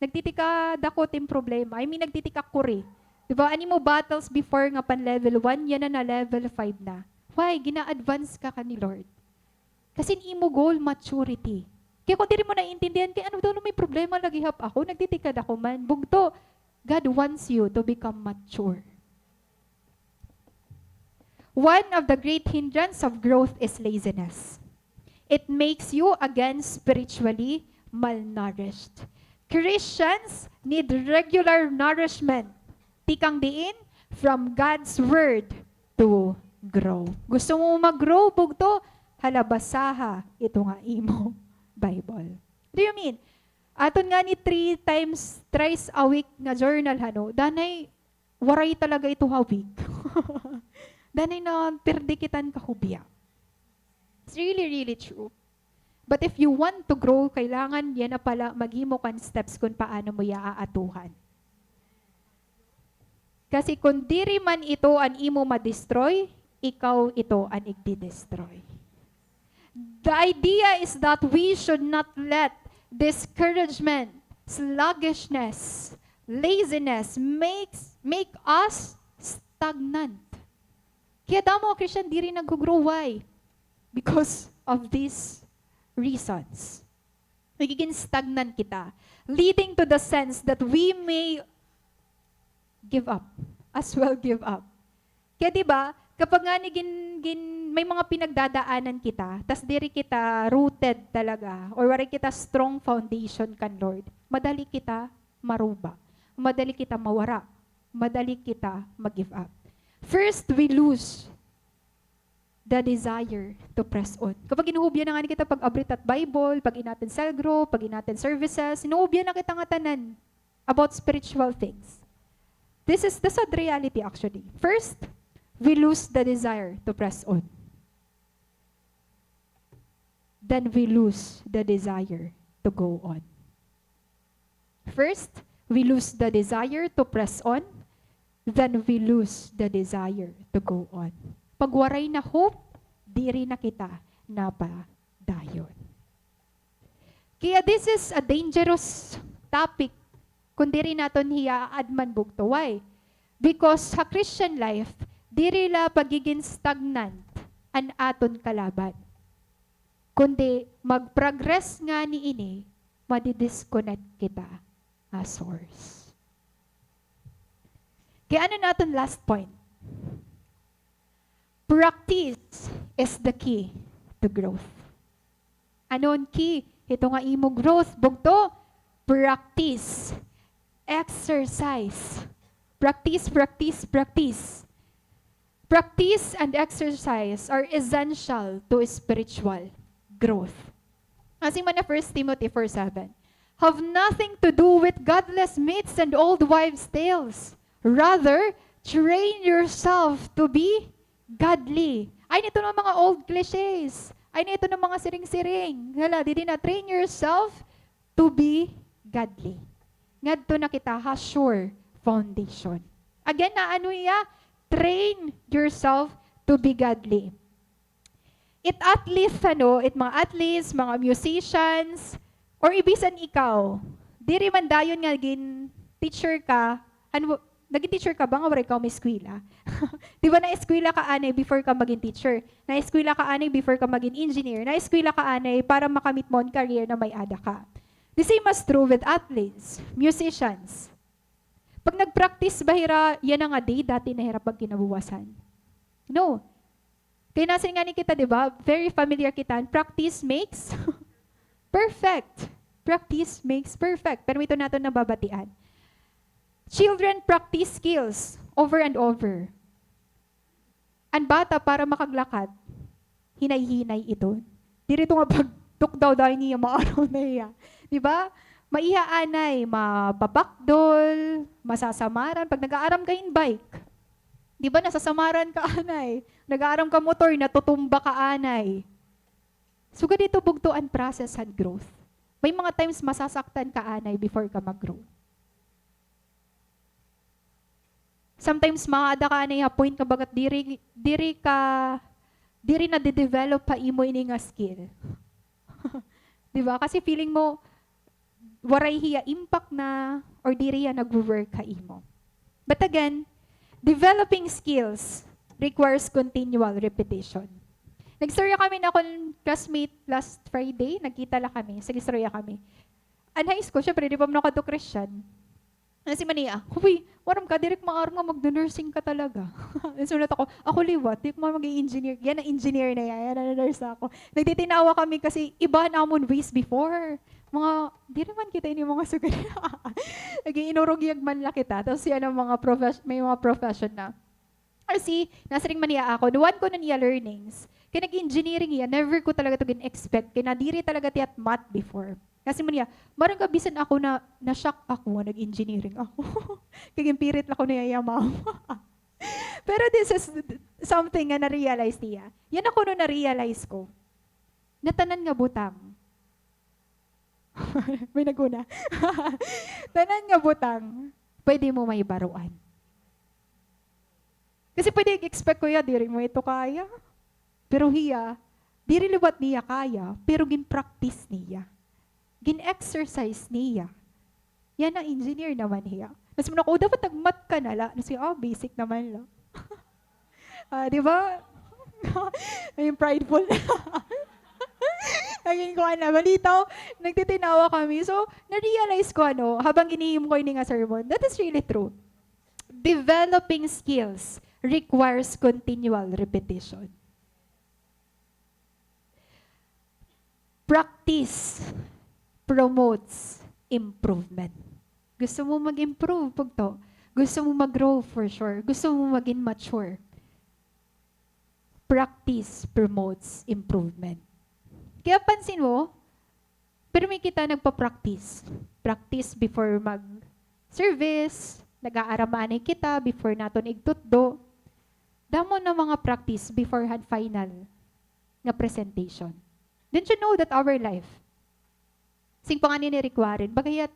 nagtitika dakot yung problema. Nagtitika kuri. Diba? Ani mo battles before nga pan level 1, yan na level 5 na. Why? Gina-advance ka ni Lord. Kasi imo goal, maturity. Kaya kung di mo naiintindihan, kaya ano daw may problema, lagi hap ako, nagtitika dako man. Bugto, God wants you to become mature. One of the great hindrance of growth is laziness. It makes you, again, spiritually malnourished. Christians need regular nourishment. Tikang diin, from God's Word to grow. Gusto mo mag-grow, bugto, halabasaha, ito nga imo, Bible. What do you mean? Aton nga ni 3 times, thrice a week nga journal, hano, danay, waray talaga ito ha week. Danay na perdikitan kahubya. It's really, really true. But if you want to grow, kailangan yan na pala maghimo kan steps kung paano mo iaatuhan. Kasi kung diri man ito an imo ma-destroy, ikaw ito an igdi-destroy. The idea is that we should not let discouragement, sluggishness, laziness make us stagnant. Kaya damo Christian diri nag-grow. Why? Because of these reasons. Nagiging stagnant kita, leading to the sense that we may give up, as well give up. Kaya diba, kapag nga may mga pinagdadaanan kita, tas diri kita rooted talaga, or wari kita strong foundation kan Lord, madali kita maruba, madali kita mawara, madali kita mag-give up. First, we lose the desire to press on. Kapag inuubyan na nga kita pag-abrit at Bible, pag inatin cell group, pag inatin services, inuubyan na kita nga tanan about spiritual things. This is the sad reality actually. First, we lose the desire to press on. Then we lose the desire to go on. First, we lose the desire to press on. Then we lose the desire to go on. Pagwaray na hope, diri na kita napadayon. Kaya this is a dangerous topic kung diri naton hiya-adman bugto. Why? Because sa Christian life, diri la pagiging stagnant an aton kalaban. Kundi mag-progress nga ni ini, madi-disconnect kita a source. Kaya ano naton last point? Practice is the key to growth. Ano ang key? Ito nga imo growth. Bugto, practice. Exercise. Practice, practice, practice. Practice and exercise are essential to spiritual growth. Kasi man na 1 Timothy 4:7. Have nothing to do with godless myths and old wives' tales. Rather, train yourself to be godly. Ay, nito ng mga old cliches. Ay, nito ng mga siring-siring. Hala, di na train yourself to be godly. Ngadto na kita ha, sure foundation. Again, na ano iya? Train yourself to be godly. It athletes, mga athletes, mga musicians, or ibisan ikaw, diri man dayon nga gin teacher ka, naging teacher ka ba nga wala ikaw may eskwela? Di ba na-eskwela ka anay before ka maging teacher? Na-eskwela ka anay before ka maging engineer? Na-eskwela ka anay para makamit mo ang career na may ada ka? The same is true with athletes, musicians. Pag nag-practice bahira, yan ang day dati nahirap pag kinabuwasan. No. Kaya nasin nga ni kita, di ba? Very familiar kita. Practice makes perfect. Practice makes perfect. Pero ito natin nababatian. Children practice skills over and over. Ang bata para makaglakad, hinay-hinay ito. Dirito nga pag tukdaw daw niya maaraw na iya. Di ba? Maihaanay, mapapakdol, masasamaran. Pag nag-aaram ka in bike, di ba nasasamaran ka anay? Nag-aaram ka motor, natutumba ka anay. So ganito bugtuan process and growth. May mga times masasaktan ka anay before ka mag-grow. Sometimes maada ka anay point ka bagat diri na de-develop pa imo ini nga skill. Di ba? Kasi feeling mo waray hiya impact na or diri ya nag-work ka imo. But again, developing skills requires continual repetition. Nagstorya kami na akong classmate last Friday, nagkita lang kami, sagistorya kami. An high school, syempre, di ba mo nakado Christian? Si Mania, huy, waram ka, direk maaram nga mag-nursing ka talaga. Sulat ako liwat, di ko mag-i-engineer. Yan ang engineer na yan ang nurse ako. Nagtitinawa kami kasi iba namon ways before. Di naman kita ini mga sugat. Nag-iinurugyag man lang kita. Tapos yan ang may mga profession na. Kasi, nasa ring maniya ako, nuwan ko na niya learnings. Kaya nag-engineering yan, never ko talaga ito gin-expect. Kaya nadiri talaga tiyat math before. Kasi maniya, marang gabisan ako na-shock ako, nag-engineering ako. Kaya pirit ako na yayamaw. Pero this is something na na-realize niya. Yan ako na-realize ko. Natanan nga butang. May naguna. Tanan nga butang, pwede mo may baruan. Kasi pwede expect ko ya, diri mo ito kaya. Pero hiya, diri liwat niya kaya, pero gin-practice niya. Gin-exercise niya. Yan ang engineer naman hiya. Mas muna ko, dapat nag-mat ka na la. Nasi, basic naman la. Di ba? Ayun, prideful. Naging ko balitaw, nagtitinawa kami. So, na-realize ko habang inihim ko yung nga sermon, that is really true. Developing skills requires continual repetition. Practice promotes improvement. Gusto mo mag-improve pag to. Gusto mo mag-grow for sure. Gusto mo maging mature. Practice promotes improvement. Kaya pansin mo, pero may kita nagpa-practice. Practice before mag-service, nag-aaramanay kita before naton igtutdo. Damo na mga practice beforehand final nga presentation. Didn't you know that our life, sing pa nga ni-required, bagayat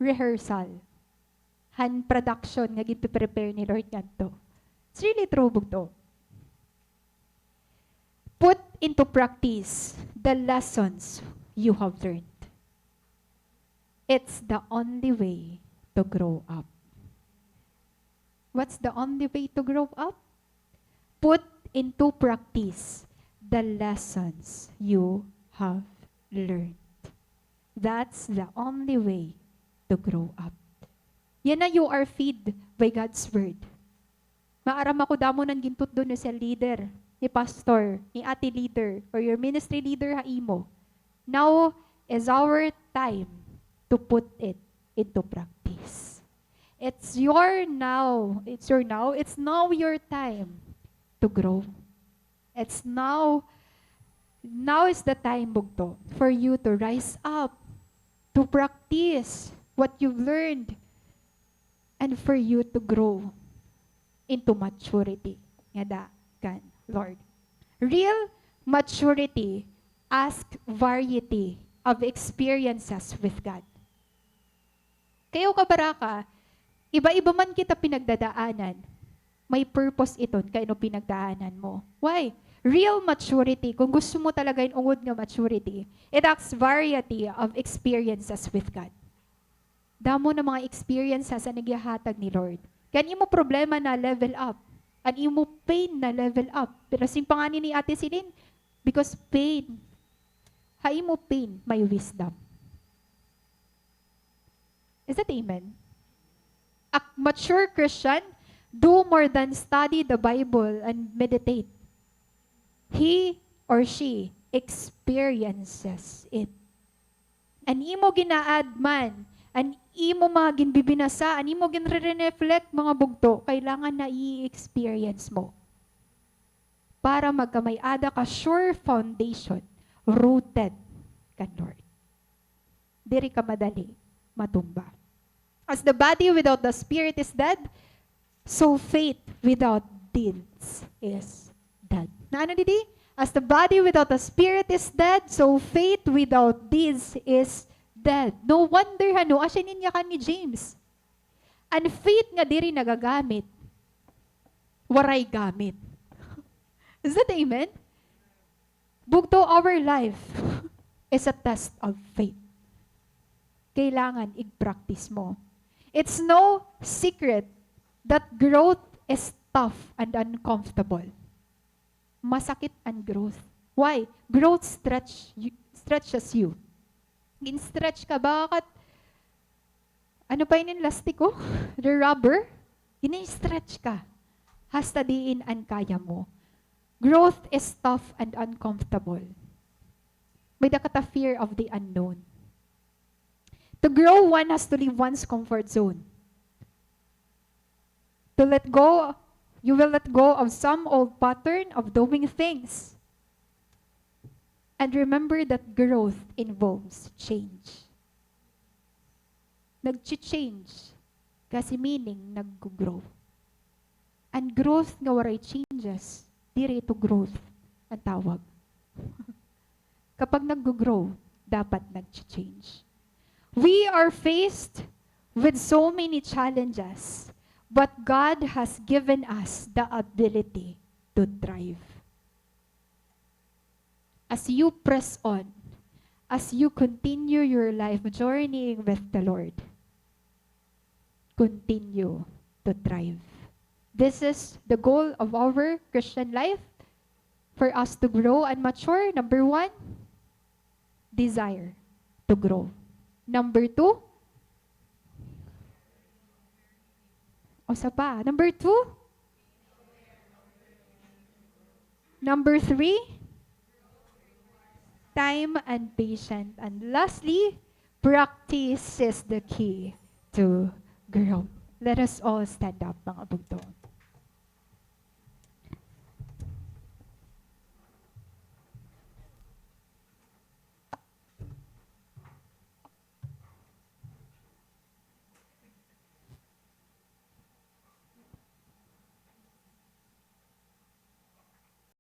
rehearsal, hand production nga gipe-prepare ni Lord ngadto. It's really true bugto. Put into practice the lessons you have learned. It's the only way to grow up. What's the only way to grow up? Put into practice the lessons you have learned. That's the only way to grow up. Yan na you are fed by God's word. Maaram ako damo ng gintot doon ni cell leader, ni pastor, ni ate leader, or your ministry leader haimo. Now is our time to put it into practice. It's now your time to grow. It's now is the time, bugto, for you to rise up, to practice what you've learned, and for you to grow into maturity. Nga kan, Lord. Real maturity asks variety of experiences with God. Kayo kabaraka, iba-iba man kita pinagdadaanan, may purpose iton kay no pinagdaanan mo. Why? Real maturity, kung gusto mo talaga yung ungod nga maturity, it asks variety of experiences with God. Damo na mga experiences na nagyahatag ni Lord. Kaya mo problema na level up. Ang imo pain na level up. Pero simpangani ni Ate Silin, because pain, mo pain, may wisdom. Is that amen? A mature Christian do more than study the Bible and meditate. He or she experiences it. An imo ginaad man, an imo mga ginbibinasa, an imo ginre-reflect mga bugto, kailangan na i-experience mo. Para magkamay-ada ka sure foundation, rooted ka, Lord. Diri ka madali matumba. As the body without the spirit is dead, so faith without deeds is dead. Na ano didi? As the body without the spirit is dead, so faith without deeds is dead. No wonder asya niya kan ni James. And faith nga diri nagagamit, waray gamit. Is that amen? Bugto, our life is a test of faith. Kailangan i-practice mo. It's no secret that growth is tough and uncomfortable. Masakit ang growth. Why? Growth stretches you. Gin-stretch ka, bakit? Ano pa yun yung lastiko? The rubber? Gin-stretch ka. Hasta diin ang kaya mo. Growth is tough and uncomfortable. May dakata fear of the unknown. To grow, one has to leave one's comfort zone. To let go, you will let go of some old pattern of doing things. And remember that growth involves change. Nag-change kasi meaning nag-grow. And growth nga waray changes, dire to growth ang tawag. Kapag nag-grow, dapat nag-change. We are faced with so many challenges, but God has given us the ability to thrive. As you press on, as you continue your life journeying with the Lord, continue to thrive. This is the goal of our Christian life, for us to grow and mature. Number 1, desire to grow. Number 2, Number 2, number 3, time and patience. And lastly, practice is the key to grow. Let us all stand up, mga bugto.